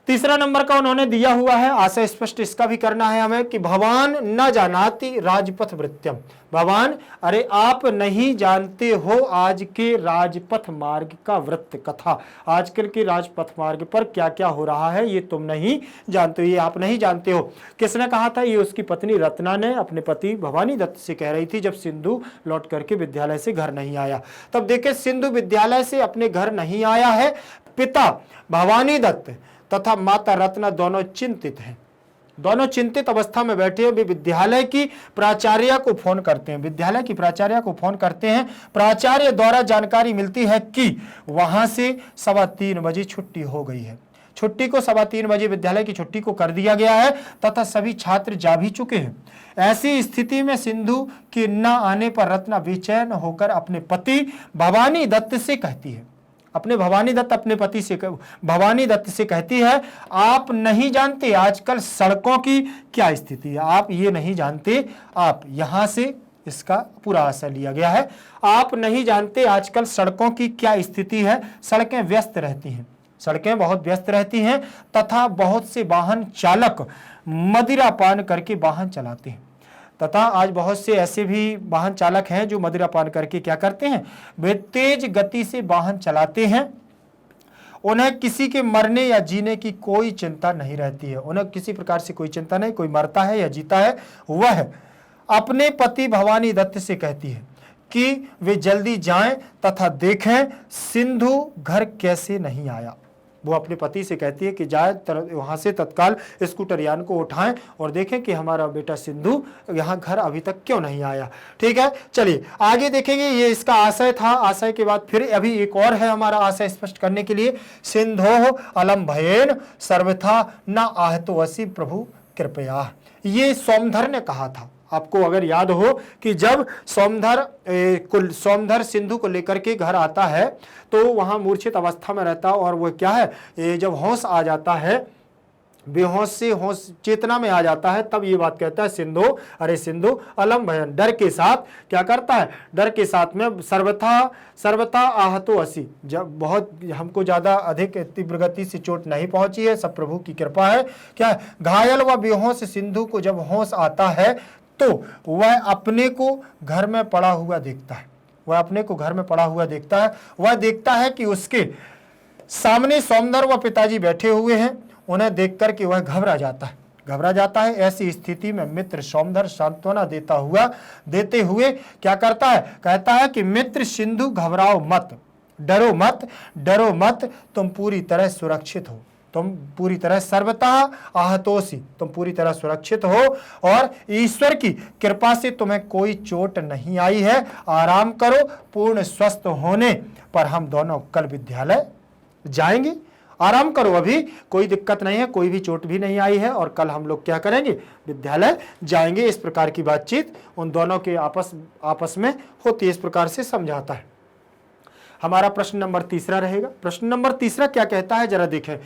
तीसरा नंबर का उन्होंने दिया हुआ है, आशय स्पष्ट इसका भी करना है हमें कि भगवान न जानाति राजपथ वृत्यम, भगवान अरे आप नहीं जानते हो आज के राजपथ मार्ग का वृत्त कथा, आजकल के राजपथ मार्ग पर क्या क्या हो रहा है ये तुम नहीं जानते हो, ये आप नहीं जानते हो। किसने कहा था, ये उसकी पत्नी रत्ना ने अपने पति भवानी दत्त से कह रही थी जब सिंधु लौट करके विद्यालय से घर नहीं आया। तब देखे सिंधु विद्यालय से अपने घर नहीं आया है, पिता भवानी दत्त तथा माता रत्ना दोनों चिंतित हैं, दोनों चिंतित अवस्था में बैठे हैं। वे विद्यालय की प्राचार्य को फोन करते हैं, प्राचार्य द्वारा जानकारी मिलती है कि वहां से 3:15 बजे छुट्टी हो गई है। छुट्टी को 3:15 बजे विद्यालय की छुट्टी को कर दिया गया है तथा सभी छात्र जा भी चुके हैं। ऐसी स्थिति में सिंधु के न आने पर रत्ना बेचैन होकर अपने पति भवानी दत्त से कहती है, भवानी दत्त से कहती है, आप नहीं जानते आजकल सड़कों की क्या स्थिति है, आप ये नहीं जानते, आप यहां से इसका पूरा आशय लिया गया है, आप नहीं जानते आजकल सड़कों की क्या स्थिति है। सड़कें बहुत व्यस्त रहती हैं तथा बहुत से वाहन चालक मदिरा पान करके वाहन चलाते हैं, तथा आज बहुत से ऐसे भी वाहन चालक हैं जो मदिरा पान करके क्या करते हैं, वे तेज गति से वाहन चलाते हैं। उन्हें किसी के मरने या जीने की कोई चिंता नहीं रहती है, उन्हें किसी प्रकार से कोई चिंता नहीं, कोई मरता है या जीता है। वह अपने पति भवानी दत्त से कहती है कि वे जल्दी जाएं तथा देखें सिंधु घर कैसे नहीं आया। वो अपने पति से कहती है कि जाए वहां से तत्काल स्कूटर यान को उठाएं और देखें कि हमारा बेटा सिंधु यहाँ घर अभी तक क्यों नहीं आया। ठीक है, चलिए आगे देखेंगे। ये इसका आशय था। आशय के बाद फिर अभी एक और है हमारा आशय स्पष्ट करने के लिए, सिंधो अलम भयेन सर्वथा न आहतो वसी प्रभु कृपया। ये सोमधर ने कहा था। आपको अगर याद हो कि जब सोमधर सिंधु को लेकर के घर आता है तो वहां मूर्छित अवस्था में रहता और वो क्या है, जब होश आ जाता है, बेहोश से होश चेतना में आ जाता है, तब ये बात कहता है सिंधु, अरे सिंधु अलम भयन, डर के साथ क्या करता है, डर के साथ में सर्वथा आहतो असी, जब बहुत हमको ज्यादा अधिक तीव्र गति से चोट नहीं पहुंची है, सब प्रभु की कृपा है। क्या घायल व बेहोश सिंधु को जब होश आता है तो वह अपने को घर में पड़ा हुआ देखता है, वह देखता है कि उसके सामने सोमधर व पिताजी बैठे हुए हैं। उन्हें देख करके वह घबरा जाता है। ऐसी स्थिति में मित्र सोमधर सांत्वना देते हुए क्या करता है, कहता है कि मित्र सिंधु घबराओ मत, डरो मत, तुम पूरी तरह सुरक्षित हो, तुम पूरी तरह सर्वथा आहतोसी, तुम पूरी तरह सुरक्षित हो और ईश्वर की कृपा से तुम्हें कोई चोट नहीं आई है। आराम करो, पूर्ण स्वस्थ होने पर हम दोनों कल विद्यालय जाएंगे, आराम करो, अभी कोई दिक्कत नहीं है, कोई भी चोट भी नहीं आई है और कल हम लोग क्या करेंगे, विद्यालय जाएंगे। इस प्रकार की बातचीत उन दोनों के आपस में होती है, इस प्रकार से समझाता है। हमारा प्रश्न नंबर 3 रहेगा। प्रश्न नंबर 3 क्या कहता है, जरा देखें।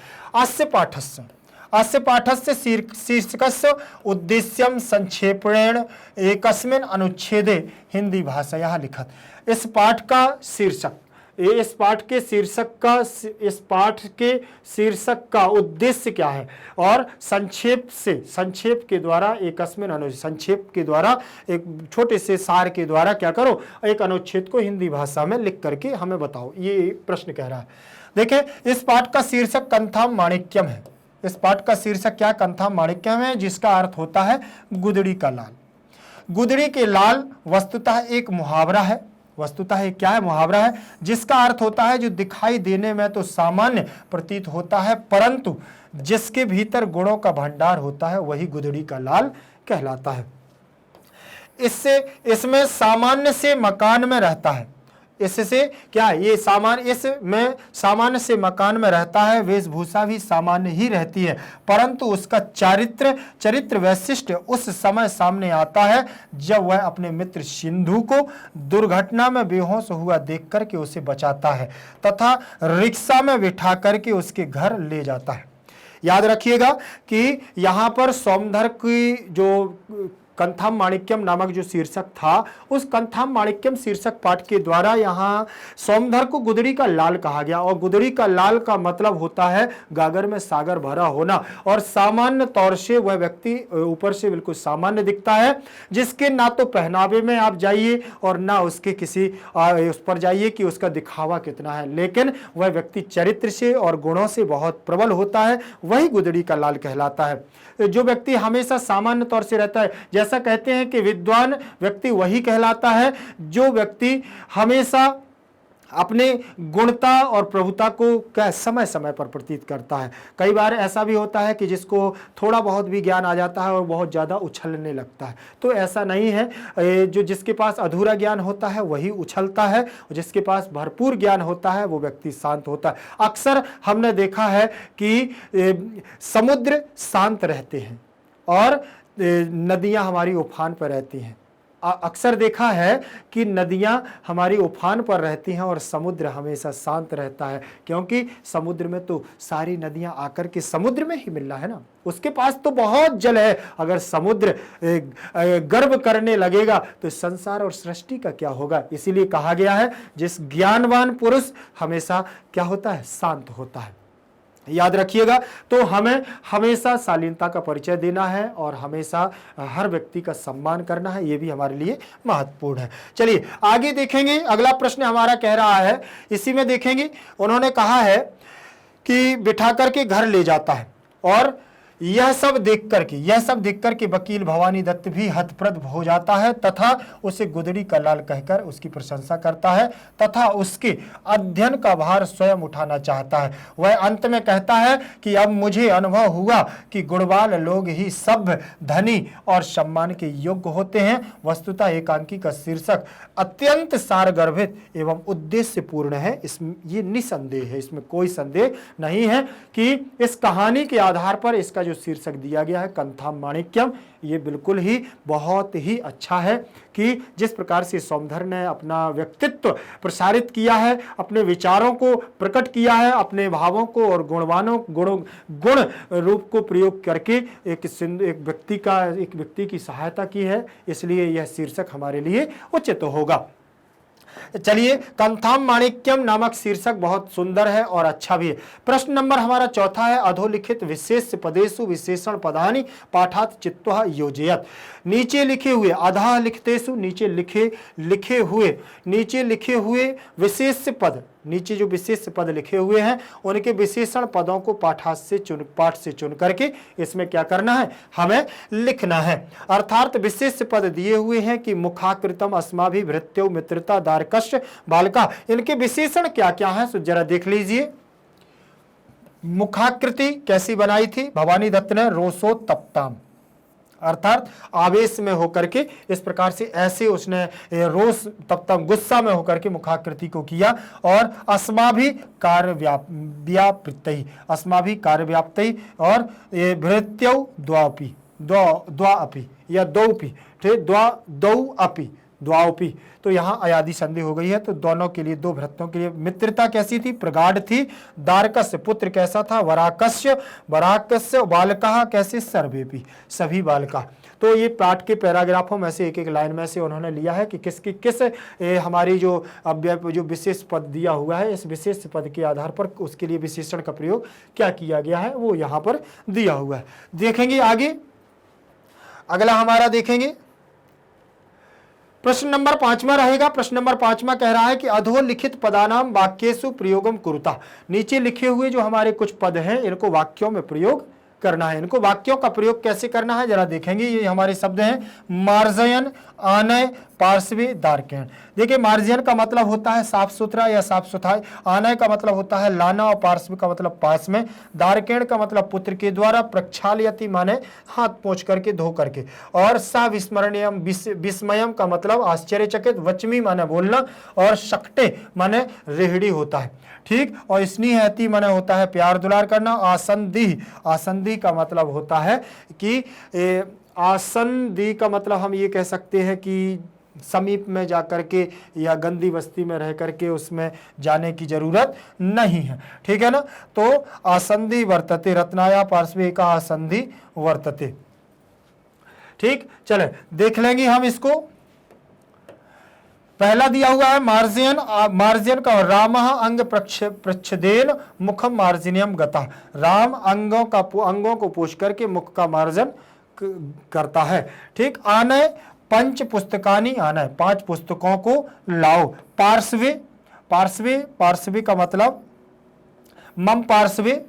अस्य पाठस्य शीर्षकस्य उद्देश्यम संक्षेपेण एकस्मिन् अनुच्छेदे हिंदी भाषया लिखत। इस पाठ के शीर्षक का उद्देश्य क्या है, और संक्षेप के द्वारा संक्षेप के द्वारा एक छोटे से सार के द्वारा क्या करो, एक अनुच्छेद को हिंदी भाषा में लिख करके हमें बताओ, ये प्रश्न कह रहा है। देखिए, इस पाठ का शीर्षक कंथाम माणिक्यम है। इस पाठ का शीर्षक क्या, कंथाम माणिक्यम है, जिसका अर्थ होता है गुदड़ी का लाल। गुदड़ी के लाल वस्तुतः एक मुहावरा है, वस्तुतः क्या है, मुहावरा है, जिसका अर्थ होता है जो दिखाई देने में तो सामान्य प्रतीत होता है, परंतु जिसके भीतर गुणों का भंडार होता है वही गुदड़ी का लाल कहलाता है। इसमें सामान्य से मकान में रहता है। इससे क्या, ये सामान्य से मकान में रहता है, वेशभूषा भी सामान्य ही रहती है, परंतु उसका चरित्र वैशिष्ट उस समय सामने आता है जब वह अपने मित्र सिंधु को दुर्घटना में बेहोश हुआ देख करके उसे बचाता है तथा रिक्शा में बिठा करके उसके घर ले जाता है। याद रखिएगा कि यहाँ पर सौमधर की जो कंथाम माणिक्यम नामक जो शीर्षक था, उस कंथाम माणिक्यम शीर्षक पाठ के द्वारा यहाँ सौमधर को गुदड़ी का लाल कहा गया, और गुदड़ी का लाल का मतलब होता है गागर में सागर भरा होना, और सामान्य तौर से वह व्यक्ति ऊपर से बिल्कुल सामान्य दिखता है, जिसके ना तो पहनावे में आप जाइए और ना उसके किसी उस पर जाइए कि उसका दिखावा कितना है, लेकिन वह व्यक्ति चरित्र से और गुणों से बहुत प्रबल होता है, वही गुदड़ी का लाल कहलाता है। जो व्यक्ति हमेशा सामान्य तौर से रहता है, जैसा कहते हैं कि विद्वान व्यक्ति वही कहलाता है जो व्यक्ति हमेशा अपने गुणता और प्रभुता को क्या समय समय पर प्रतीत करता है। कई बार ऐसा भी होता है कि जिसको थोड़ा बहुत भी ज्ञान आ जाता है और बहुत ज़्यादा उछलने लगता है, तो ऐसा नहीं है। जो जिसके पास अधूरा ज्ञान होता है वही उछलता है, और जिसके पास भरपूर ज्ञान होता है वो व्यक्ति शांत होता है। अक्सर हमने देखा है कि समुद्र शांत रहते हैं और नदियाँ हमारी उफान पर रहती हैं। अक्सर देखा है कि नदियां हमारी उफान पर रहती हैं और समुद्र हमेशा शांत रहता है, क्योंकि समुद्र में तो सारी नदियां आकर के समुद्र में ही मिलना है ना, उसके पास तो बहुत जल है। अगर समुद्र गर्व करने लगेगा तो संसार और सृष्टि का क्या होगा। इसीलिए कहा गया है जिस ज्ञानवान पुरुष हमेशा क्या होता है, शांत होता है। याद रखिएगा, तो हमें हमेशा शालीनता का परिचय देना है और हमेशा हर व्यक्ति का सम्मान करना है, ये भी हमारे लिए महत्वपूर्ण है। चलिए आगे देखेंगे। अगला प्रश्न हमारा कह रहा है, इसी में देखेंगे, उन्होंने कहा है कि बिठा करके घर ले जाता है, और यह सब देख करके वकील भवानी दत्त भी हतप्रभ हो जाता है तथा उसे गुदड़ी का लाल कहकर उसकी प्रशंसा करता है तथा उसके अध्ययन का भार स्वयं उठाना चाहता है। वह अंत में कहता है कि अब मुझे अनुभव हुआ कि गुणवान लोग ही सभ्य, धनी और सम्मान के योग्य होते हैं। वस्तुतः एकांकी का शीर्षक अत्यंत सारगर्भित एवं उद्देश्यपूर्ण है, इसमें ये निसंदेह है, इसमें कोई संदेह नहीं है कि इस कहानी के आधार पर इसका जो शीर्षक दिया गया है कंथाम माणिक्यम, ये बिल्कुल ही बहुत ही अच्छा है कि जिस प्रकार से सौमधर ने अपना व्यक्तित्व प्रसारित किया है, अपने विचारों को प्रकट किया है, अपने भावों को और गुण रूप को प्रयोग करके एक व्यक्ति की सहायता की है, इसलिए यह शीर्षक हमारे लिए उचित होगा। चलिए, कंथाम माणिक्यम नामक शीर्षक बहुत सुंदर है और अच्छा भी है। प्रश्न नंबर हमारा 4 है, अधोलिखित विशेष पदेषु विशेषण पदानि पाठात् चित्तः योजयत्। नीचे लिखे हुए अधः लिखतेषु, नीचे लिखे हुए विशेष पद, नीचे जो विशेष पद लिखे हुए हैं उनके विशेषण पदों को पाठ से चुन करके इसमें क्या करना है, हमें लिखना है। अर्थात विशेष पद दिए हुए हैं कि मुखाकृतम अस्माभिभृत्यो मित्रता दारकश्य बालका, इनके विशेषण क्या क्या हैं तो जरा देख लीजिए। मुखाकृति कैसी बनाई थी भवानी दत्त ने, रोसोत्तप्ताम, अर्थात आवेश में होकर के इस प्रकार से ऐसे उसने रोष तब गुस्सा में होकर के मुखाकृति को किया। और अस्माभि कार्य व्यापृतई, अस्माभि कार्य व्याप्तई, और ये भृत्यौ द्वापि, द्वापि या दौपि, ठीक, दौ अपि, द्वापि, तो यहाँ अयादि संधि हो गई है। तो दोनों के लिए, दो भृत्यों के लिए मित्रता कैसी थी? प्रगाढ़ थी। दारकस्य पुत्र कैसा था? वराकस्य, वराकस्य बालका कैसे? सर्वेपि, सभी बालका। तो ये पाठ के पैराग्राफों में से एक एक लाइन में से उन्होंने लिया है कि किस हमारी जो अव्यय जो विशेष पद दिया हुआ है, इस विशेष पद के आधार पर उसके लिए विशेषण का प्रयोग क्या किया गया है वो यहाँ पर दिया हुआ है। देखेंगे आगे, अगला हमारा देखेंगे प्रश्न नंबर 5वां रहेगा। प्रश्न नंबर 5वां कह रहा है कि अधोलिखित पदानाम वाक्येषु प्रयोगम कुरुता। नीचे लिखे हुए जो हमारे कुछ पद हैं इनको वाक्यों में प्रयोग करना है। इनको वाक्यों का प्रयोग कैसे करना है जरा देखेंगे। ये हमारे शब्द हैं मार्जयन, आनय, पार्श्वे, दारकेण। देखिए मार्जयन का मतलब होता है साफ सुथरा या साफ सुथराई, आनय का मतलब होता है लाना, और पार्श्व का मतलब पास में, दारकेण का मतलब पुत्र के द्वारा, प्रक्षालयति माने हाथ पोंछ करके, धो करके, और सा विस्मरणीयम, विस्मयम का मतलब आश्चर्यचकित, वचमी माने बोलना, और शकटे माने रेहड़ी होता है, ठीक, और स्नेहति माने होता है प्यार दुलार करना। आसंधि, आसंधि का मतलब होता है कि आसंधि का मतलब हम ये कह सकते हैं कि समीप में जाकर के या गंदी बस्ती में रह करके उसमें जाने की जरूरत नहीं है, ठीक है ना। तो आसंधि वर्तते, रत्नाया पार्श्वे का आसंधि वर्तते, ठीक। चले देख लेंगे हम इसको। पहला दिया हुआ है मार्जयन, मार्जयन का राम अंग प्रच्छदेन मुखम मार्जनियम गता। राम अंगों को पोष करके मुख का मार्जन करता है, ठीक। आनय, पंच पुस्तकानि आनय, 5 पुस्तकों को लाओ। पार्श्वे, पार्श्वे, पार्श्वे का मतलब मम पार्श्वे,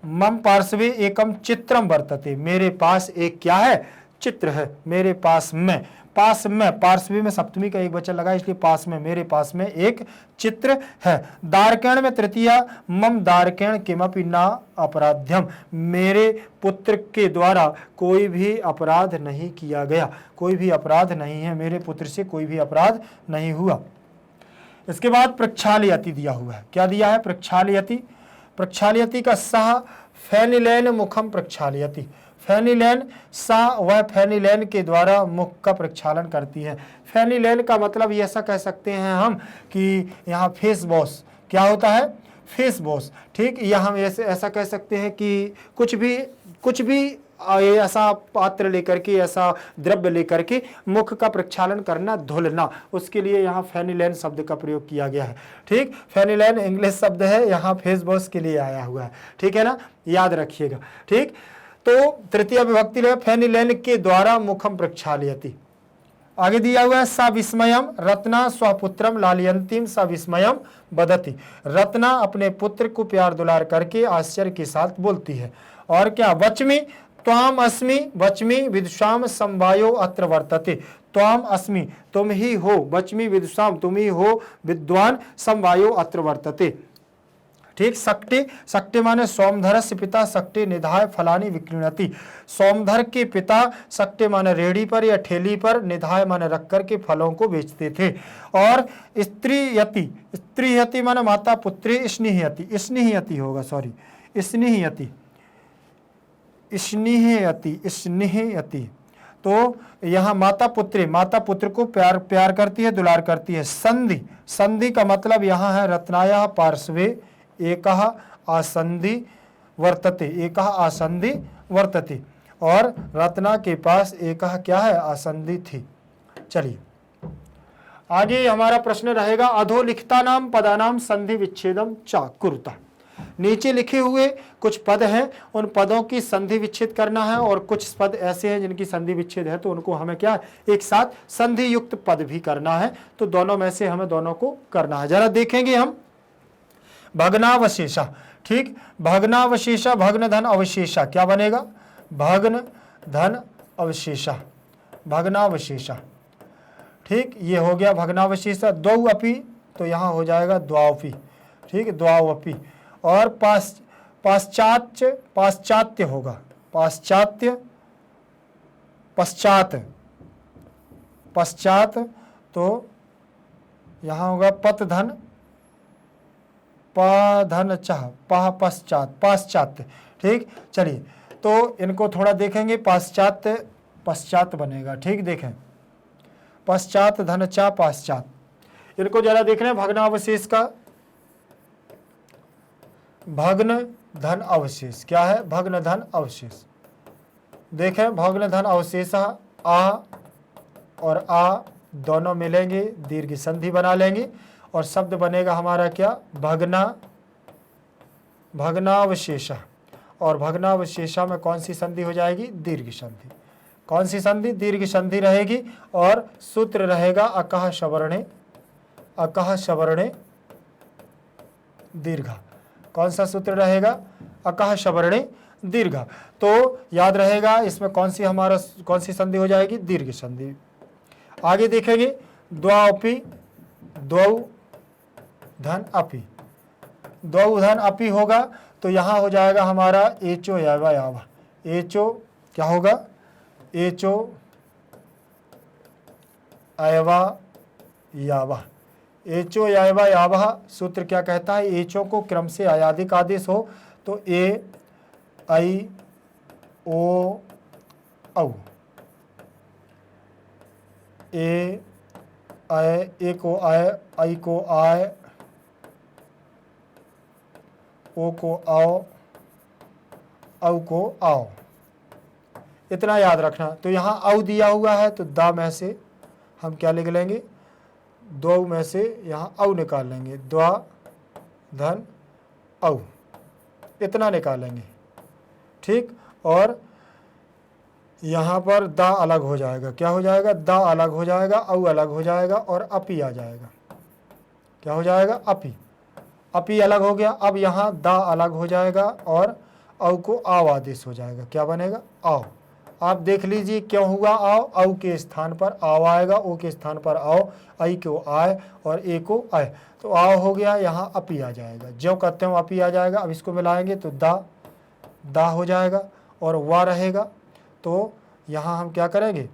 मम पार्श्वे एकम चित्रम वर्तते, मेरे पास एक क्या है? चित्र है, मेरे पास में, पास में, पार्श्वे में सप्तमी का एक वचन लगा इसलिए पास में, मेरे पास में एक चित्र है। दारकेण में तृतीया, मम दारकेण किमपि ना अपराध्यम, मेरे पुत्र के द्वारा कोई भी अपराध नहीं किया गया, कोई भी अपराध नहीं है, मेरे पुत्र से कोई भी अपराध नहीं हुआ। इसके बाद प्रक्षालयति दिया हुआ है। क्या दिया है? प्रक्षालयति। प्रक्षालयति का सह फेनिलैन मुखम प्रक्षालयति, फेनिलैन सा वह फेनिलैन के द्वारा मुख का प्रक्षालन करती है। फेनिलैन का मतलब ये ऐसा कह सकते हैं हम कि यहाँ फेस वॉश क्या होता है? फेस वॉश, ठीक। या हम ऐसा कह सकते हैं कि कुछ भी ऐसा पात्र लेकर के, ऐसा द्रव्य लेकर के मुख का प्रक्षालन करना, धुलना, उसके लिए यहाँ फेनिलैन शब्द का प्रयोग किया गया है, ठीक। फेनिलैन इंग्लिश शब्द है, यहाँ फेस वॉश के लिए आया हुआ है, ठीक है ना, याद रखिएगा, ठीक। तो तृतीय विभक्ति है फेनिलैन के द्वारा मुखम प्रक्षालयति। आगे दिया हुआ है सा विस्मयम रत्ना स्वपुत्रम लालयंतीम सा विस्मयम बदति, रत्ना अपने पुत्र को प्यार दुलार करके आश्चर्य के साथ बोलती है। और क्या? वचमी त्वाम अस्मि वचमी विदुषाम समवायो अत्र वर्तते, त्वाम अस्मि तुम ही हो, वचमी विदुषाम तुम ही हो, विद्वान समवायो अत्र वर्तते, ठीक। सक्टे, सक्टे माने सोमधरस्य पिता, सक्टे निधाय फलानी विक्रीणति, सोमधर के पिता सक्टे माने रेहड़ी पर या ठेली पर, निधाय माने रख कर के फलों को बेचते थे। और स्त्रीयति, स्त्रीयति माने माता पुत्री, स्नेहयति, स्नेहयति होगा, सॉरी, स्नेहयति, स्नेहयति, स्नेहयति, तो यहाँ माता पुत्री, माता पुत्र को प्यार करती है, दुलार करती है। संधि, संधि का मतलब यहाँ है रत्नाया पार्श्वे एकः आसंधि वर्तते, एकः आसंधि वर्तते, और रत्ना के पास एकः क्या है? आसंधि थी। चलिए आगे हमारा प्रश्न रहेगा अधोलिखिता नाम पदानाम संधि विच्छेदम चा कुरुता। नीचे लिखे हुए कुछ पद हैं, उन पदों की संधि विच्छेद करना है, और कुछ पद ऐसे हैं जिनकी संधि विच्छेद है तो उनको हमें क्या एक साथ संधि युक्त पद भी करना है। तो दोनों में से हमें दोनों को करना है। जरा देखेंगे हम। भग्नावशेषा, ठीक, भग्नावशेषा, भग्न धन अवशेषा, क्या बनेगा? भग्न धन अवशेषा, भग्नावशेषा, ठीक, ये हो गया भग्नावशेषा। द्वौ अपि, तो यहाँ हो जाएगा द्वावपि, ठीक, द्वावपि। और पाश्चात्य, पाश्चात्य होगा, पाश्चात्य, पश्चात, पश्चात तो यहां होगा पत धन प धन चाह, पह पश्चात, पाश्चात्य। ठीक, चलिए तो इनको थोड़ा देखेंगे, पाश्चात्य पश्चात बनेगा। ठीक, देखें पश्चात धन चा पाश्चात, इनको जरा देख रहे हैं भग्नावशेष का, भग्न धन अवशेष क्या है, भग्न धन अवशेष। देखें भग्न धन अवशेष आ और आ दोनों मिलेंगे, दीर्घ संधि बना लेंगे और शब्द बनेगा हमारा क्या, भग्ना, भग्नावशेष। और भग्नावशेषा में कौन सी संधि हो जाएगी, दीर्घ संधि। कौन सी संधि, दीर्घ संधि रहेगी और सूत्र रहेगा अकह सवर्णे, अकह सवर्णे दीर्घा। कौन सा सूत्र रहेगा, अकह सवर्णे दीर्घा। तो याद रहेगा इसमें कौन सी हमारा कौन सी संधि हो जाएगी, दीर्घ संधि। आगे देखेंगे द्वापि, द्वौ धन अपि, द्वौ धन अपि होगा तो यहां हो जाएगा हमारा एचो यावा यावा, एचो क्या होगा, एचो अयवा यावा, एचो यावा यावा। सूत्र क्या कहता है, एचो को क्रम से अयाधिक आदेश हो तो ए आई ओ औ, ए आय, ए को आय, आई को आय, ओ को आओ, औ को आओ, इतना याद रखना। तो यहाँ औ दिया हुआ है तो दा में से हम क्या लिख लेंगे, दो में से यहाँ औ निकाल लेंगे, द्वा धन औ, इतना निकालेंगे। ठीक, और यहाँ पर दा अलग हो जाएगा, क्या हो जाएगा, दा अलग हो जाएगा, औ अलग हो जाएगा और अपी आ जाएगा। क्या हो जाएगा, अपी, अपी अलग हो गया। अब यहाँ दा अलग हो जाएगा और औ को आव आदेश हो जाएगा, क्या बनेगा, आओ। आप देख लीजिए क्यों हुआ आओ, औ के स्थान पर आओ आएगा, ओ के स्थान पर आओ, आई को आए और ए को आए, तो आओ हो गया, यहाँ अपी आ जाएगा, जो कहते हो अपी आ जाएगा। अब इसको मिलाएंगे तो दा हो जाएगा और वा रहेगा, तो यहाँ हम क्या करेंगे,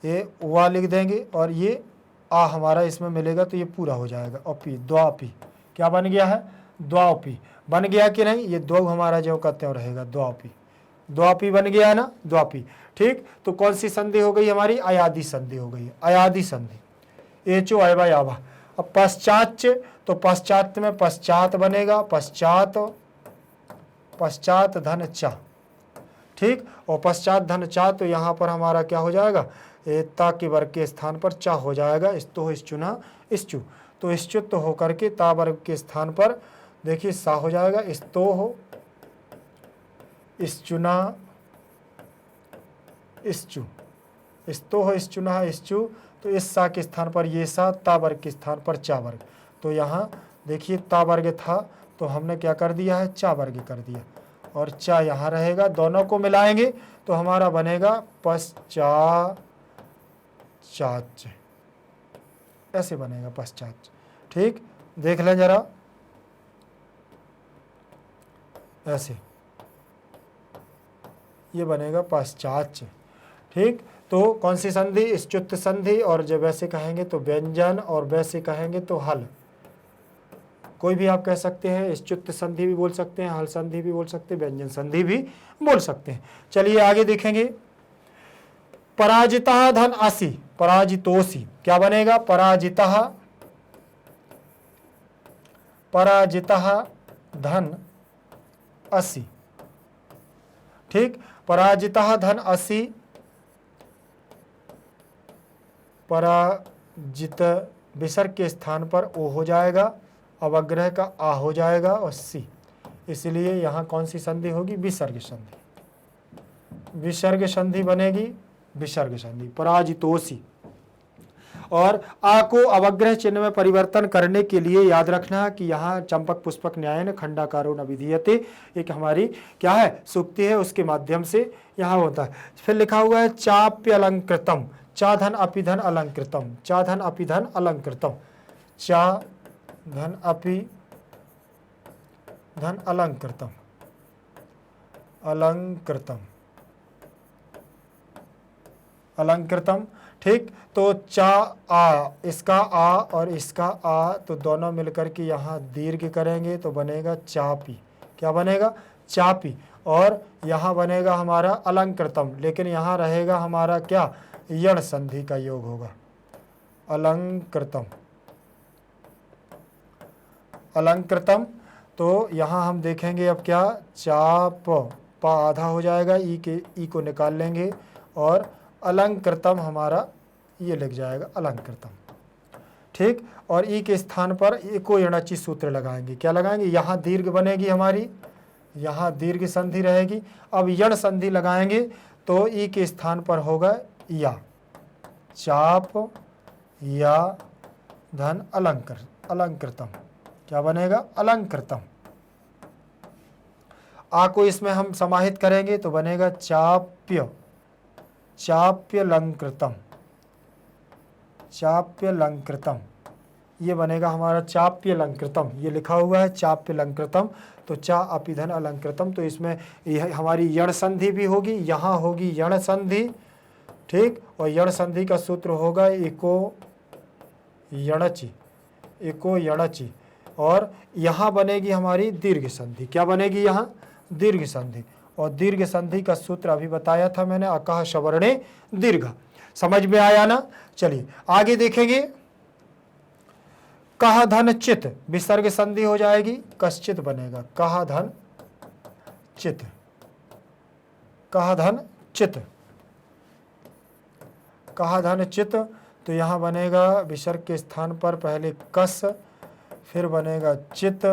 ये वा लिख देंगे और ये आ हमारा इसमें मिलेगा तो ये पूरा हो जाएगा। अपी, द्वापी क्या बन गया है, द्वापी बन गया कि नहीं, ये दो हमारा जो कहते हैं रहेगा द्वापी, द्वापी बन गया है ना, द्वापी। ठीक, तो कौन सी संधि हो गई हमारी, अयादि संधि हो गई, अयादि संधि, एचो अयवा यावा। अब पश्चाच्य, तो पश्चात में पश्चात बनेगा, पश्चात, पश्चात धन चा। ठीक, और पश्चात धन चा तो यहाँ पर हमारा क्या हो जाएगा, ता के वर्ग के स्थान पर चा हो जाएगा, स्तो चुना इश्चु, तो इश्चुत होकर के ता वर्ग के स्थान पर देखिए सा हो जाएगा, स्तो हो इश्चुना इश्चु, स्तो हो इश्चुना इश्चु, तो इस सा के स्थान पर ये सा, ता वर्ग के स्थान पर चा वर्ग। तो यहाँ देखिए ता वर्ग था तो हमने क्या कर दिया है, चा वर्ग कर दिया और चा यहाँ रहेगा, दोनों को मिलाएंगे तो हमारा बनेगा पश्चात, ऐसे बनेगा पश्चात। ठीक, देख लें जरा, ऐसे ये बनेगा पश्चात। ठीक, तो कौन सी संधि, इश्चुत संधि, और जब वैसे कहेंगे तो व्यंजन और वैसे कहेंगे तो हल, कोई भी आप कह सकते हैं, इश्चुत संधि भी बोल सकते हैं, हल संधि भी बोल सकते हैं, व्यंजन संधि भी बोल सकते हैं। चलिए आगे देखेंगे, पराजिता धन असी, पराजितोसी क्या बनेगा, पराजिता, पराजिता धन असी। ठीक, पराजिता धन असी, पराजित विसर्ग के स्थान पर ओ हो जाएगा, अवग्रह का आ हो जाएगा और सी, इसलिए यहाँ कौन सी संधि होगी, विसर्ग संधि, विसर्ग संधि बनेगी, विसर्ग संधि, पराजितोसी। और आ को अवग्रह चिन्ह में परिवर्तन करने के लिए याद रखना कि यहाँ चंपक पुष्पक न्यायन खंडाकारो न विधीयते एक हमारी क्या है, सूक्ति है, उसके माध्यम से यहाँ होता है। फिर लिखा हुआ है चाप्य अलंकृतम, चा धन अपि धन अलंकृतम, चा धन अपि धन अलंकृतम, चा धन अपि धन अलंकृतम, अलंकृतम। अलंकृतम। ठीक, तो चा आ, इसका आ और इसका आ तो दोनों मिलकर के यहाँ दीर्घ करेंगे तो बनेगा चापी। क्या बनेगा? चापी। और यहाँ बनेगा हमारा अलंकृतम, लेकिन यहाँ रहेगा हमारा क्या? यण संधि का योग होगा, अलंकृतम। अलंकृतम। तो यहाँ हम देखेंगे अब क्या? चाप, पा आधा हो जाएगा, ई को निकाल लेंगे और अलंकृतम हमारा ये लग जाएगा अलंकृतम। ठीक, और ई के स्थान पर एको यणचि सूत्र लगाएंगे। क्या लगाएंगे? यहाँ दीर्घ बनेगी हमारी, यहाँ दीर्घ संधि रहेगी। अब यण संधि लगाएंगे तो ई के स्थान पर होगा या, चाप या धन अलंकृतम। क्या बनेगा? अलंकृतम। आ को इसमें हम समाहित करेंगे तो बनेगा चाप्य, चाप्यलंकृतम, चाप्यलंकृतम। ये बनेगा हमारा चाप्यलंकृतम, ये लिखा हुआ है चाप्यलंकृतम। तो चा अपिधन अलंकृतम, तो इसमें हमारी यण संधि भी होगी, यहाँ होगी यण संधि। ठीक, और यण संधि का सूत्र होगा एको यणचि, एको यणचि। और यहाँ बनेगी हमारी दीर्घ संधि। क्या बनेगी? यहाँ दीर्घ संधि। और दीर्घ संधि का सूत्र अभी बताया था मैंने, अकह सवर्णे दीर्घ। समझ में आया ना? चलिए आगे देखेंगे। कह धन चित, विसर्ग संधि हो जाएगी, कश्चित बनेगा, कह धन चित, कह धन चित, कह धन चित। तो यहाँ बनेगा विसर्ग के स्थान पर पहले कस, फिर बनेगा चित,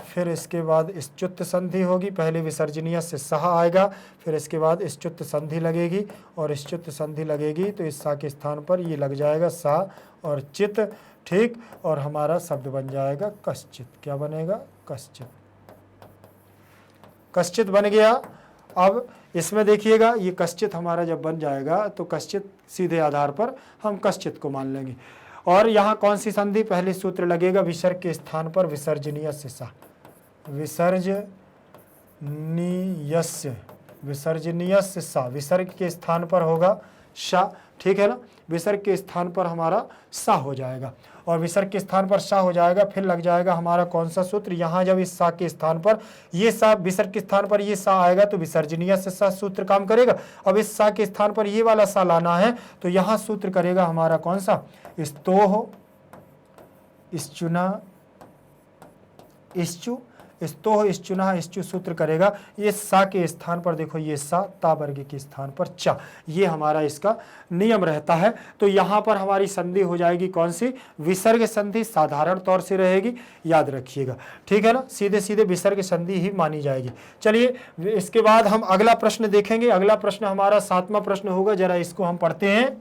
फिर इसके बाद इश्चुत संधि होगी। पहले विसर्जनीय से सह आएगा, फिर इसके बाद इश्चुत संधि लगेगी, और इश्चुत संधि लगेगी तो इस सा के स्थान पर ये लग जाएगा सा और चित। ठीक, और हमारा शब्द बन जाएगा कश्चित। क्या बनेगा? कश्चित। कश्चित बन गया। अब इसमें देखिएगा, ये कश्चित हमारा जब बन जाएगा तो कश्चित सीधे आधार पर हम कश्चित को मान लेंगे। और यहाँ कौन सी संधि? पहले सूत्र लगेगा विसर्ग के स्थान पर विसर्जनीय से सा, विसर्जनीयस्य, विसर्जनीयस्य सा, विसर्ग के स्थान पर होगा शा। ठीक है ना? विसर्ग के स्थान पर हमारा सा हो जाएगा, और विसर्ग के स्थान पर सा हो जाएगा। फिर लग जाएगा हमारा कौन सा सूत्र? यहाँ जब इस सा के स्थान पर ये सा, विसर्ग के स्थान पर ये सा आएगा तो विसर्जनीय से सा सूत्र काम करेगा। अब इस सा के स्थान पर ये वाला सा लाना है तो यहाँ सूत्र करेगा हमारा कौन सा? स्तोह, इश्चुना, इश्चु, स्तोह, इश्चुना, इश्चु सूत्र करेगा। ये सा के स्थान पर देखो, ये सा, ता वर्ग के स्थान पर चा, ये हमारा इसका नियम रहता है। तो यहाँ पर हमारी संधि हो जाएगी कौन सी? विसर्ग संधि साधारण तौर से रहेगी, याद रखिएगा। ठीक है ना? सीधे सीधे विसर्ग संधि ही मानी जाएगी। चलिए इसके बाद हम अगला प्रश्न देखेंगे। अगला प्रश्न हमारा 7वां प्रश्न होगा, जरा इसको हम पढ़ते हैं।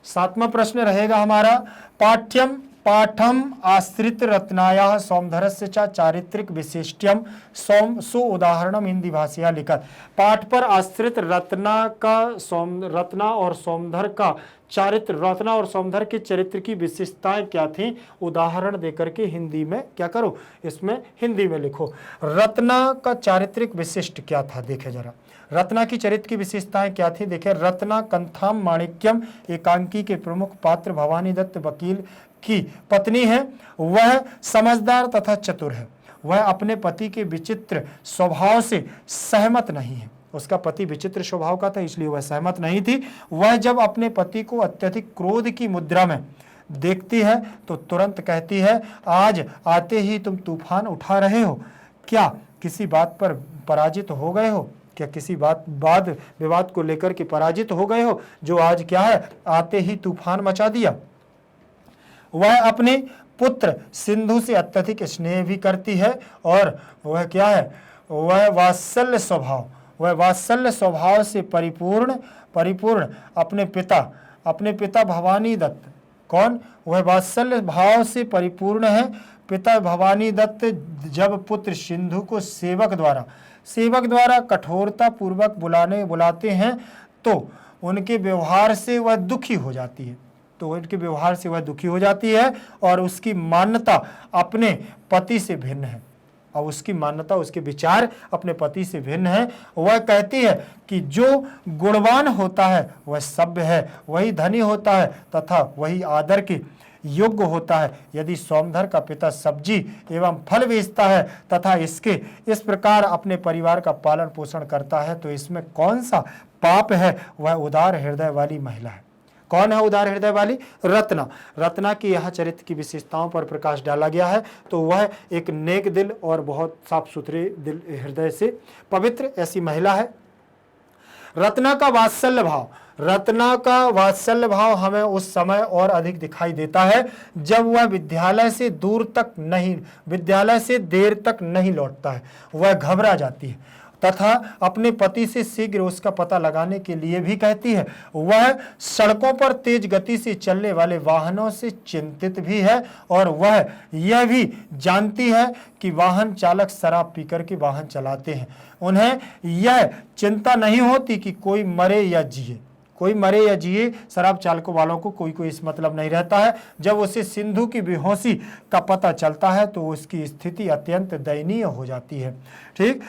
7वां प्रश्न रहेगा हमारा, पाठ्यम पाठम आश्रित रत्नाया सौमधरस्य च चारित्रिक विशिष्ट्यम सु उदाहरणम हिंदी भाषा लिखत। पाठ पर आश्रित रत्ना और सौमधर का चारित्र, रत्ना और सौमधर के चरित्र की विशेषताएं क्या थी? उदाहरण देकर के हिंदी में क्या करो? इसमें हिंदी में लिखो। रत्ना का चारित्रिक विशिष्ट क्या था? देखे जरा, रत्ना की चरित्र की विशेषताएं क्या थी? देखें, रत्ना कंथाम माणिक्यम एकांकी के प्रमुख पात्र भवानी दत्त वकील की पत्नी है। वह समझदार तथा चतुर है। वह अपने पति के विचित्र स्वभाव से सहमत नहीं है। उसका पति विचित्र स्वभाव का था, इसलिए वह सहमत नहीं थी। वह जब अपने पति को अत्यधिक क्रोध की मुद्रा में देखती है तो तुरंत कहती है, आज आते ही तुम तूफान उठा रहे हो। क्या किसी बात पर पराजित हो गए हो? क्या किसी वाद विवाद को लेकर के पराजित हो गए हो, जो आज क्या है, आते ही तूफान मचा दिया? वह अपने पुत्र सिंधु से अत्यधिक स्नेह भी करती है, और वह क्या है, वह वात्सल्य स्वभाव से परिपूर्ण अपने पिता भवानी दत्त, कौन? वह वात्सल्य भाव से परिपूर्ण है। पिता भवानी दत्त जब पुत्र सिंधु को सेवक द्वारा कठोरता पूर्वक बुलाते हैं तो उनके व्यवहार से वह दुखी हो जाती है, और उसकी मान्यता अपने पति से भिन्न है। और उसकी मान्यता, उसके विचार अपने पति से भिन्न है। वह कहती है कि जो गुणवान होता है वह सभ्य है, वही धनी होता है तथा वही आदर के योग्य होता है। यदि सोमधर का पिता सब्जी एवं फल बेचता है तथा इसके इस प्रकार अपने परिवार का पालन पोषण करता है तो इसमें कौन सा पाप है? वह उदार हृदय वाली महिला है। कौन है उदार हृदय वाली? रत्ना। रत्ना की यह चरित्र की विशेषताओं पर प्रकाश डाला गया है। तो वह एक नेक दिल और बहुत साफ सुथरे दिल हृदय से पवित्र ऐसी महिला है। रत्ना का वात्सल्य भाव, रत्ना का वात्सल्य भाव हमें उस समय और अधिक दिखाई देता है जब वह विद्यालय से देर तक नहीं लौटता है। वह घबरा जाती है तथा अपने पति से शीघ्र उसका पता लगाने के लिए भी कहती है। वह सड़कों पर तेज गति से चलने वाले वाहनों से चिंतित भी है और वह यह भी जानती है कि वाहन चालक शराब पीकर के वाहन चलाते हैं। उन्हें यह चिंता नहीं होती कि कोई मरे या जिए, शराब चालकों वालों को कोई इस मतलब नहीं रहता है। जब उसे सिंधु की बेहोशी का पता चलता है तो उसकी स्थिति अत्यंत दयनीय हो जाती है। ठीक,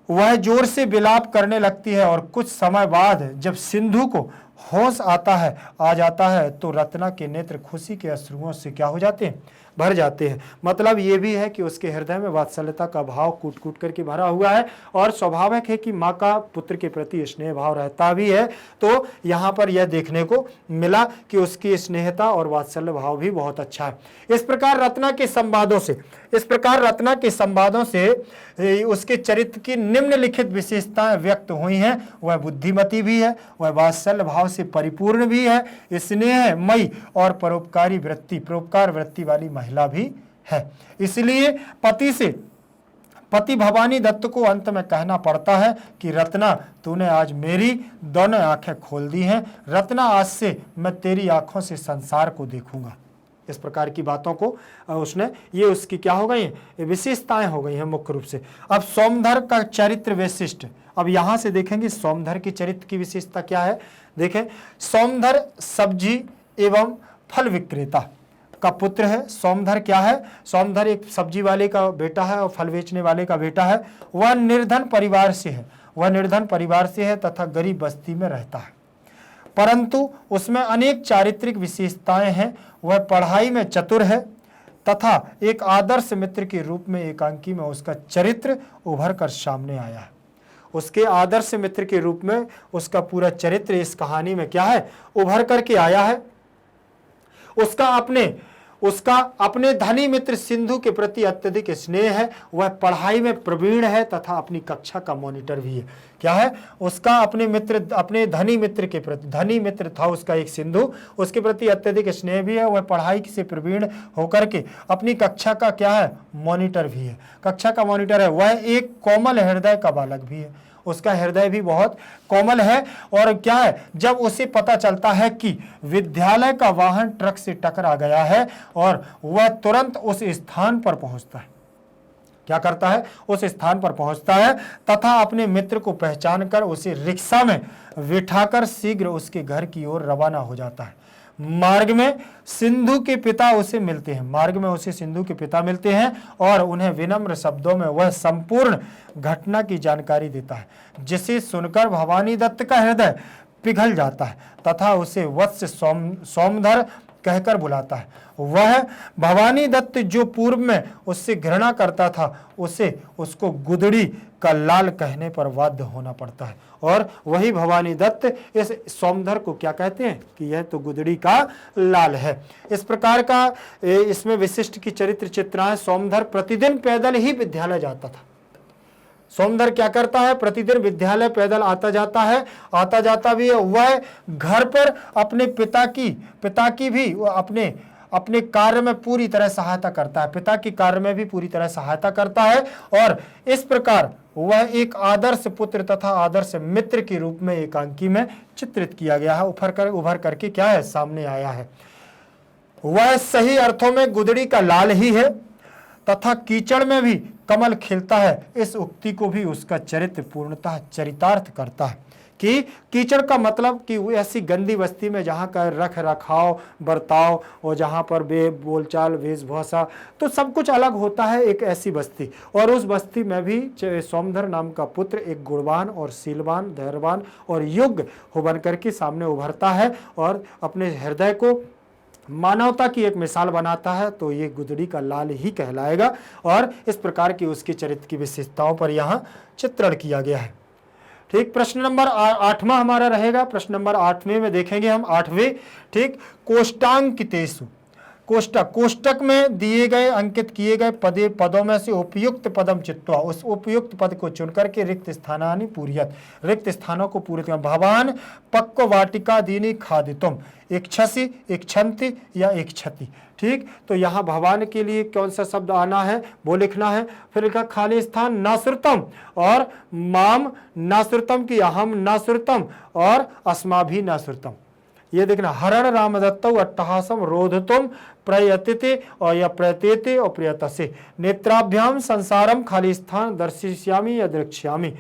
वह जोर से विलाप करने लगती है और कुछ समय बाद जब सिंधु को होश आ जाता है तो रत्ना के नेत्र खुशी के अश्रुओं से क्या हो जाते हैं? भर जाते हैं। मतलब ये भी है कि उसके हृदय में वात्सल्यता का भाव कूट कूट करके भरा हुआ है और स्वाभाविक है कि माँ का पुत्र के प्रति स्नेह भाव रहता भी है। तो यहाँ पर यह देखने को मिला कि उसकी स्नेहता और वात्सल्य भाव भी बहुत अच्छा है। इस प्रकार रत्ना के संवादों से उसके चरित्र की निम्नलिखित विशेषताएं व्यक्त हुई हैं। वह बुद्धिमती भी है, वह वात्सल्य भाव से परिपूर्ण भी है, स्नेहमयी और परोपकार वृत्ति वाली महिला भी है। इसलिए पति भवानी दत्त को अंत में कहना पड़ता है कि रत्ना, तूने आज मेरी दोनों आंखें खोल दी हैं। रत्ना, आज से मैं तेरी आंखों से संसार को देखूंगा। इस प्रकार की बातों को उसने, ये उसकी क्या हो गई, विशेषताएं हो गई हैं मुख्य रूप से। अब सोमधर का चरित्र वैशिष्ट, अब यहां से देखेंगे सोमधर की चरित्र की विशेषता क्या है। देखें, सोमधर सब्जी एवं फल विक्रेता का पुत्र है। सोमधर क्या है? सोमधर एक सब्जी वाले का बेटा है और फल बेचने वाले का बेटा है। वह निर्धन परिवार से है तथा गरीब बस्ती में रहता है, परंतु उसमें अनेक चारित्रिक विशेषताएं हैं। वह पढ़ाई में चतुर है तथा एक आदर्श मित्र के रूप में एकांकी में उसका चरित्र उभर कर सामने आया है। उसके आदर्श मित्र के रूप में उसका पूरा चरित्र इस कहानी में क्या है, उभर करके आया है। उसका अपने धनी मित्र सिंधु के प्रति अत्यधिक स्नेह है। वह पढ़ाई में प्रवीण है तथा अपनी कक्षा का मॉनिटर भी है। क्या है? उसका अपने धनी मित्र था उसका एक सिंधु, उसके प्रति अत्यधिक स्नेह भी है। वह पढ़ाई से प्रवीण होकर के अपनी कक्षा का क्या है, मॉनिटर भी है, कक्षा का मॉनिटर है। वह एक कोमल हृदय का बालक भी है, उसका हृदय भी बहुत कोमल है। और क्या है, जब उसे पता चलता है कि विद्यालय का वाहन ट्रक से टकरा गया है और वह तुरंत उस स्थान पर पहुंचता है, क्या करता है, उस स्थान पर पहुंचता है तथा अपने मित्र को पहचान कर उसे रिक्शा में बिठाकर शीघ्र उसके घर की ओर रवाना हो जाता है। मार्ग में सिंधु के पिता उसे मिलते हैं और उन्हें विनम्र शब्दों में वह संपूर्ण घटना की जानकारी देता है, जिसे सुनकर भवानी दत्त का हृदय पिघल जाता है तथा उसे वत्स सोमधर कहकर बुलाता है। वह भवानी दत्त जो पूर्व में उससे घृणा करता था, उसको गुदड़ी का लाल कहने पर बाध्य होना पड़ता है। और वही भवानी दत्त इस सोमधर को क्या कहते हैं कि यह तो गुदड़ी का लाल है। इस प्रकार का इसमें विशिष्ट की चरित्र चित्राएं। सोमधर प्रतिदिन पैदल ही विद्यालय जाता था। सोमधर क्या करता है, प्रतिदिन विद्यालय पैदल आता जाता भी है। वह घर पर अपने पिता की भी अपने कार्य में पूरी तरह सहायता करता है, पिता की कार्य में भी पूरी तरह सहायता करता है। और इस प्रकार वह एक आदर्श पुत्र तथा आदर्श मित्र के रूप में एकांकी में चित्रित किया गया है, उभर करके क्या है, सामने आया है। वह सही अर्थों में गुदड़ी का लाल ही है तथा कीचड़ में भी कमल खिलता है। इस उक्ति को भी उसका चरित्र पूर्णतः चरितार्थ करता है। कि कीचड़ का मतलब कि वो ऐसी गंदी बस्ती में जहाँ का रख रखाव, बर्ताव और जहाँ पर बोलचाल, वेशभूषा तो सब कुछ अलग होता है, एक ऐसी बस्ती। और उस बस्ती में भी सोमधर नाम का पुत्र एक गुणवान और शीलवान, धैर्यवान और योग्य हो बनकर के सामने उभरता है और अपने हृदय को मानवता की एक मिसाल बनाता है, तो ये गुदड़ी का लाल ही कहलाएगा। और इस प्रकार की उसके चरित्र की विशेषताओं पर यहाँ चित्रण किया गया है। ठीक, प्रश्न नंबर 8वां हमारा रहेगा। प्रश्न नंबर 8वें में देखेंगे हम 8वें। ठीक, कोष्टांकितेषु, कोष्टक में दिए गए अंकित किए गए पदों में से उपयुक्त पदम चित्वा, उस उपयुक्त पद को चुन करके रिक्त स्थानानि पूर्यत, रिक्त स्थानों को पूरे कर। भवान पक्व वाटिका दीनी खादितुम, इच्छसि, इच्छन्ति या इच्छति। ठीक, तो यहाँ भवान के लिए कौन सा शब्द आना है वो लिखना है। फिर लिखा खाली स्थान नासुरतम और माम नासुरतम की अहम नासुरतम और अस्माभि नासुरतम। ये देखना, हरण रामदत्तौ अट्टहासम रोधतुम प्रयतिते और या प्रयतेते और प्रयतसे, नेत्राभ्याम संसारम खाली स्थान दर्शिष्यामि या द्रक्ष्यामि,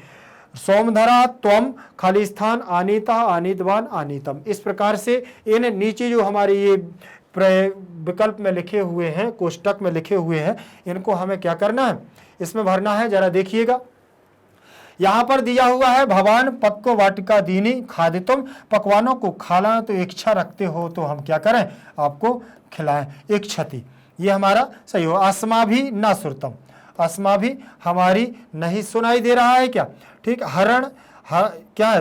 सोमधरा त्वम खाली स्थान आनीता आनीतवान आनीतम। इस प्रकार से इन नीचे जो हमारे ये विकल्प में लिखे हुए हैं, कोष्टक में लिखे हुए हैं, इनको हमें क्या करना है, इसमें भरना है। जरा देखिएगा, यहां पर दिया हुआ है भवान पक्व वाटिका दीनी खादितुम, पकवानों को खाना तो इच्छा रखते हो तो हम क्या करें, आपको खिलाएं, इच्छति, ये हमारा सही हो। अस्मा भी न सुरतम, अस्मा भी हमारी नहीं सुनाई दे रहा है क्या। ठीक, हरण क्या है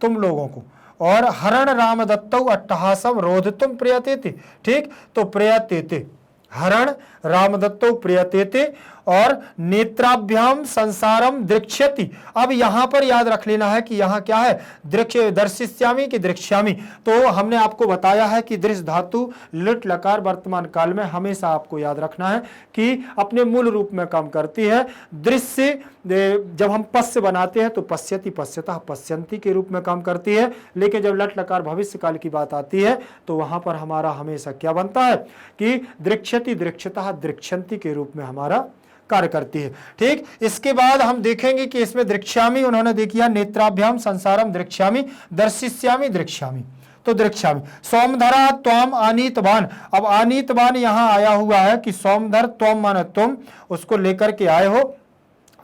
तुम लोगों को, और हरण रामदत्तौ अट्टहासम रोधतुम प्रयतेते। ठीक, तो प्रयतेते, हरण रामदत्तौ प्रयतेते और नेत्राभ्याम संसारम दृक्ष्यति। अब यहां पर याद रख लेना है कि यहां क्या है, दृक्ष दर्शिष्यामि कि दृक्ष्यामि। तो हमने आपको बताया है कि दृश्य धातु लिट लकार वर्तमान काल में हमेशा आपको याद रखना है कि अपने मूल रूप में काम करती है। दृश्य जब हम पश्य बनाते हैं तो पश्यति, पश्यतः, पश्यन्ति के रूप में काम करती है, लेकिन जब लट लकार भविष्य काल की बात आती है तो वहां पर हमारा हमेशा क्या बनता है कि दृक्ष्यति, दृक्षतः, दृक्षन्ति के रूप में हमारा कार्य करती है। ठीक, इसके बाद हम देखेंगे कि इसमें दृक्ष्यामि उन्होंने देखिया, नेत्राभ्याम संसारम दृक्ष्यामि, दर्शिष्यामि दृक्ष्यामि, तो दृक्ष्यामि। सोमधरा त्वम आनीतवान, अब आनीतवान यहां आया हुआ है कि सोमधर त्वम माने तुम, उसको लेकर के आए हो,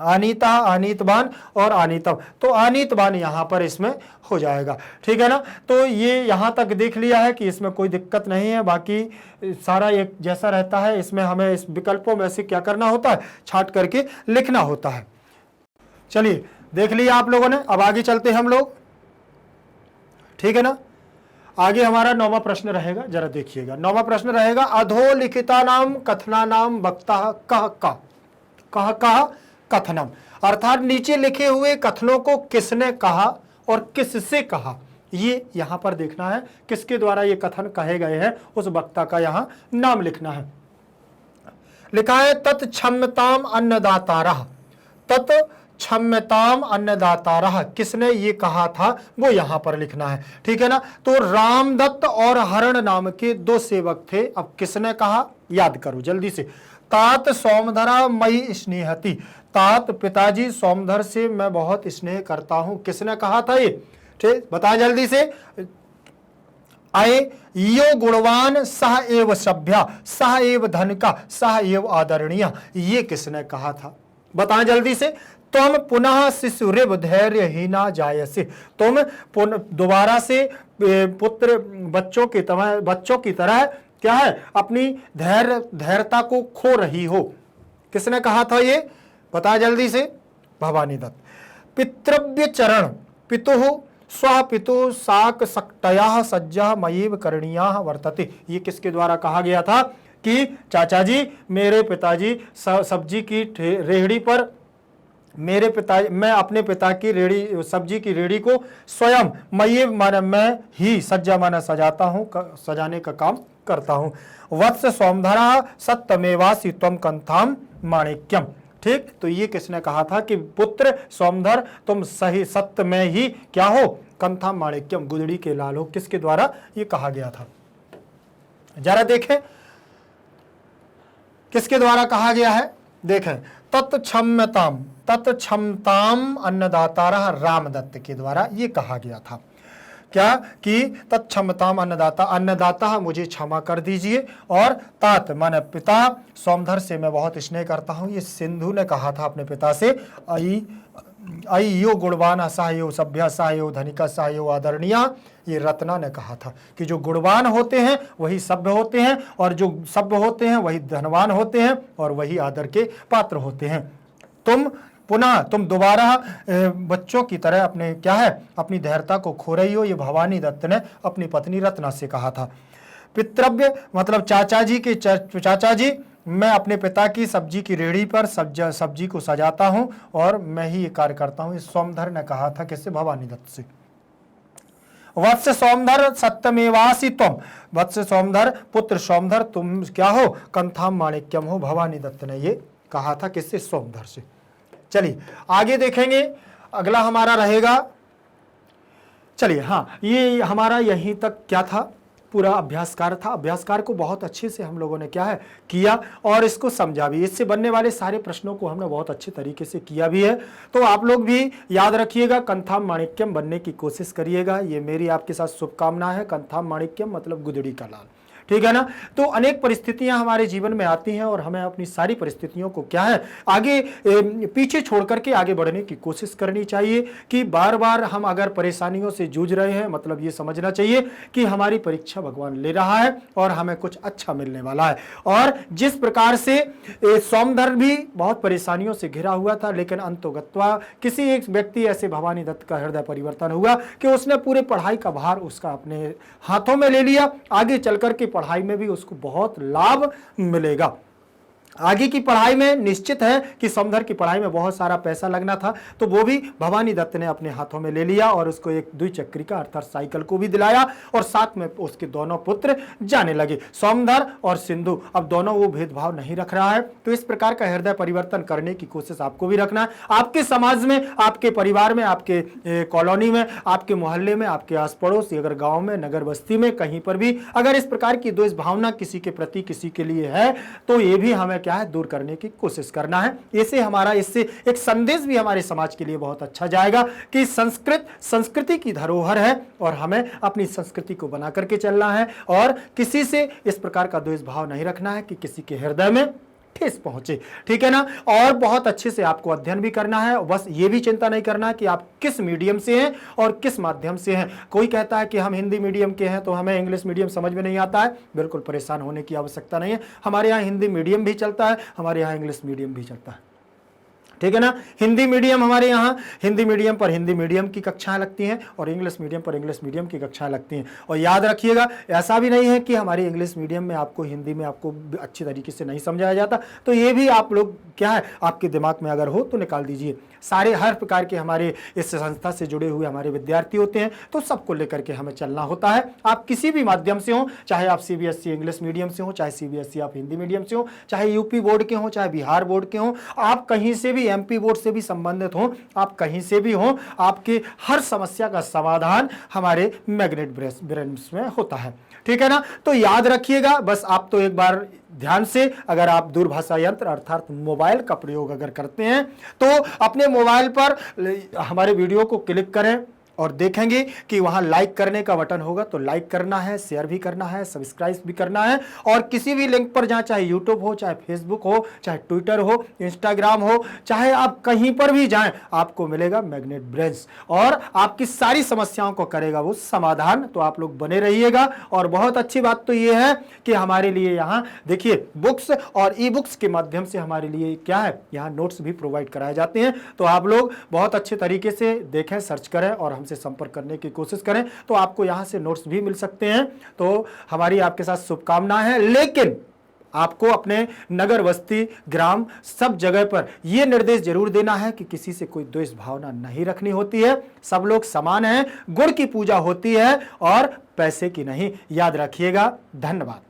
आनीता, आनीतवान और आनीतम, तो आनीतवान यहां पर इसमें हो जाएगा। ठीक है ना, तो ये यहां तक देख लिया है कि इसमें कोई दिक्कत नहीं है, बाकी सारा एक जैसा रहता है। इसमें हमें इस विकल्पों में से क्या करना होता है, छांट करके लिखना होता है। चलिए देख लिया आप लोगों ने, अब आगे चलते हैं हम लोग। ठीक है ना, आगे हमारा 9वां प्रश्न रहेगा, जरा देखिएगा। 9वां प्रश्न रहेगा, अधोलिखिता नाम कथना नाम वक्ता कह कथनम, अर्थात नीचे लिखे हुए कथनों को किसने कहा और किससे कहा, ये यहां पर देखना है। किसके द्वारा ये कथन कहे गए हैं, उस वक्ता का यहां नाम लिखना है। लिखा है तत्क्षम्यताम अन्नदातारः, तत्क्षम्यताम अन्नदातारः, किसने ये कहा था वो यहां पर लिखना है। ठीक है ना, तो रामदत्त और हरण नाम के 2 सेवक थे। अब किसने कहा, याद करो जल्दी से। तात सोमधरा मई स्नेहति, तात पिताजी सोमधर से मैं बहुत स्नेह करता हूं, किसने कहा था ये, ठीक बता जल्दी से। आए यो गुणवान सह एव सभ्या सह एव धन का सह एव आदरणीय, ये किसने कहा था, बता जल्दी से। तुम पुनः शिशुरिव धैर्यहीना जायसे, तुम दोबारा से पुत्र बच्चों की तरह क्या है, अपनी धैर्यता को खो रही हो, किसने कहा था ये, बता जल्दी से। भवानी दत्त। पितृव्य चरण पितुः स्व पितु साक सक्तया सज्जा मयीव करणीया वर्तते, ये किसके द्वारा कहा गया था कि चाचा जी, मेरे पिताजी सब्जी की रेहड़ी पर, मेरे पिता, मैं अपने पिता की रेहड़ी, सब्जी की रेहड़ी को स्वयं मयीव माने मैं ही, सज्जा माने सजाता हूं, सजाने का काम करता हूं। वत्स सोमधरा सत्यमेवासि त्वं कंथाम माणिक्यम, ठीक, तो ये किसने कहा था कि पुत्र सोमधर तुम सही सत्य में ही क्या हो, कंथाम माणिक्यम, गुदड़ी के लाल हो, किसके द्वारा ये कहा गया था, जरा देखें किसके द्वारा कहा गया है। देखें, तत्क्षम्यताम, तत्क्षमताम अन्नदातारः रामदत्त के द्वारा ये कहा गया था। क्या कि तत्क्षमताम अन्नदाता, अन्नदाता मुझे क्षमा कर दीजिए, और तात मन पिता, सोमधर से मैं बहुत स्नेह करता हूँ। ये सिंधु ने कहा था अपने पिता से, आई यो गुणवान असहायो सभ्य असहायो धनिक असहायो आदरणीय, ये रत्ना ने कहा था कि जो गुणवान होते हैं वही सभ्य होते हैं, और जो सभ्य होते हैं वही धनवान होते हैं, और वही आदर के पात्र होते हैं। तुम दोबारा बच्चों की तरह अपने क्या है अपनी धैर्यता को खो रही हो, ये भवानी दत्त ने अपनी पत्नी रत्ना से कहा था। पितृव्य मतलब चाचा जी के चाचा जी, मैं अपने पिता की सब्जी की रेहड़ी पर सब्जी को सजाता हूं और मैं ही ये कार्य करता हूं, इस सोमधर ने कहा था। किससे? भवानी दत्त से। वत्स सोमधर सत्यमेवासि त्वम, वत्स सोमधर पुत्र सोमधर तुम क्या हो? कंथाम माणिक्यम हो, भवानी दत्त ने ये कहा था। किससे? सोमधर से। चलिए आगे देखेंगे, अगला हमारा रहेगा, चलिए हाँ, ये हमारा यहीं तक क्या था, पूरा अभ्यासकार था। अभ्यासकार को बहुत अच्छे से हम लोगों ने क्या है किया और इसको समझा भी। इससे बनने वाले सारे प्रश्नों को हमने बहुत अच्छे तरीके से किया भी है। तो आप लोग भी याद रखिएगा, कंथाम माणिक्यम बनने की कोशिश करिएगा। ये मेरी आपके साथ शुभकामना है। कंथाम माणिक्यम मतलब गुदड़ी का लाल, ठीक है ना। तो अनेक परिस्थितियां हमारे जीवन में आती हैं और हमें अपनी सारी परिस्थितियों को क्या है आगे पीछे छोड़ करके आगे बढ़ने की कोशिश करनी चाहिए। कि बार बार हम अगर परेशानियों से जूझ रहे हैं, मतलब ये समझना चाहिए कि हमारी परीक्षा भगवान ले रहा है और हमें कुछ अच्छा मिलने वाला है। और जिस प्रकार से सोमधर भी बहुत परेशानियों से घिरा हुआ था, लेकिन अंतोगत्वा किसी एक व्यक्ति ऐसे भवानी दत्त का हृदय परिवर्तन हुआ कि उसने पूरे पढ़ाई का भार उसका अपने हाथों में ले लिया। आगे चल करके पढ़ाई में भी उसको बहुत लाभ मिलेगा। आगे की पढ़ाई में निश्चित है कि सोमधर की पढ़ाई में बहुत सारा पैसा लगना था, तो वो भी भवानी दत्त ने अपने हाथों में ले लिया और उसको एक द्विचक्रिका अर्थात साइकिल को भी दिलाया, और साथ में उसके दोनों पुत्र जाने लगे, सोमधर और सिंधु। अब दोनों वो भेदभाव नहीं रख रहा है। तो इस प्रकार का हृदय परिवर्तन करने की कोशिश आपको भी रखना है। आपके समाज में, आपके परिवार में, आपके कॉलोनी में, आपके मोहल्ले में, आपके आस पड़ोस, अगर गाँव में, नगर बस्ती में, कहीं पर भी अगर इस प्रकार की द्वेष भावना किसी के प्रति किसी के लिए है, तो ये भी हमें क्या है दूर करने की कोशिश करना है। इससे एक संदेश भी हमारे समाज के लिए बहुत अच्छा जाएगा कि संस्कृति की धरोहर है और हमें अपनी संस्कृति को बना करके चलना है, और किसी से इस प्रकार का द्वेष भाव नहीं रखना है कि किसी के हृदय में ठेस पहुंचे, ठीक है ना। और बहुत अच्छे से आपको अध्ययन भी करना है। बस ये भी चिंता नहीं करना है कि आप किस मीडियम से हैं और किस माध्यम से हैं। कोई कहता है कि हम हिंदी मीडियम के हैं तो हमें इंग्लिश मीडियम समझ में नहीं आता है, बिल्कुल परेशान होने की आवश्यकता नहीं है। हमारे यहाँ हिंदी मीडियम भी चलता है, हमारे यहाँ इंग्लिश मीडियम भी चलता है, ठीक है ना। हिंदी मीडियम हमारे यहाँ हिंदी मीडियम पर हिंदी मीडियम की कक्षाएं लगती हैं और इंग्लिश मीडियम पर इंग्लिश मीडियम की कक्षाएं लगती हैं। और याद रखिएगा, ऐसा भी नहीं है कि हमारी इंग्लिश मीडियम में आपको हिंदी में आपको अच्छी तरीके से नहीं समझाया जाता। तो ये भी आप लोग क्या है आपके दिमाग में अगर हो तो निकाल दीजिए। सारे हर प्रकार के हमारे इस संस्था से जुड़े हुए हमारे विद्यार्थी होते हैं, तो सबको लेकर के हमें चलना होता है। आप किसी भी माध्यम से हो, चाहे आप सीबीएसई इंग्लिश मीडियम से हो, चाहे सीबीएसई आप हिंदी मीडियम से हो, चाहे यूपी बोर्ड के हो, चाहे बिहार बोर्ड के हो, आप कहीं से भी एमपी बोर्ड से भी संबंधित हो, आप कहीं से भी हो, आपके हर समस्या का समाधान हमारे मैग्नेट ब्रेन्स में होता है, ठीक है ना। तो याद रखिएगा, बस आप तो एक बार ध्यान से, अगर आप दूरभाषा यंत्र अर्थात मोबाइल का प्रयोग अगर करते हैं तो अपने मोबाइल पर हमारे वीडियो को क्लिक करें और देखेंगे कि वहां लाइक करने का बटन होगा, तो लाइक करना है, शेयर भी करना है, सब्सक्राइब भी करना है। और किसी भी लिंक पर जाएं, चाहे यूट्यूब हो, चाहे फेसबुक हो, चाहे ट्विटर हो, इंस्टाग्राम हो, चाहे आप कहीं पर भी जाएं, आपको मिलेगा मैग्नेट ब्रेन्स और आपकी सारी समस्याओं को करेगा वो समाधान। तो आप लोग बने रहिएगा। और बहुत अच्छी बात तो ये है कि हमारे लिए यहाँ देखिए बुक्स और ई बुक्स के माध्यम से हमारे लिए क्या है, यहाँ नोट्स भी प्रोवाइड कराए जाते हैं। तो आप लोग बहुत अच्छे तरीके से देखें, सर्च करें और हमसे संपर्क करने की कोशिश करें, तो आपको यहां से नोट्स भी मिल सकते हैं। तो हमारी आपके साथ शुभकामनाएं हैं। लेकिन आपको अपने नगर, बस्ती, ग्राम सब जगह पर यह निर्देश जरूर देना है कि किसी से कोई द्वेष भावना नहीं रखनी होती है। सब लोग समान हैं, गुण की पूजा होती है और पैसे की नहीं। याद रखिएगा। धन्यवाद।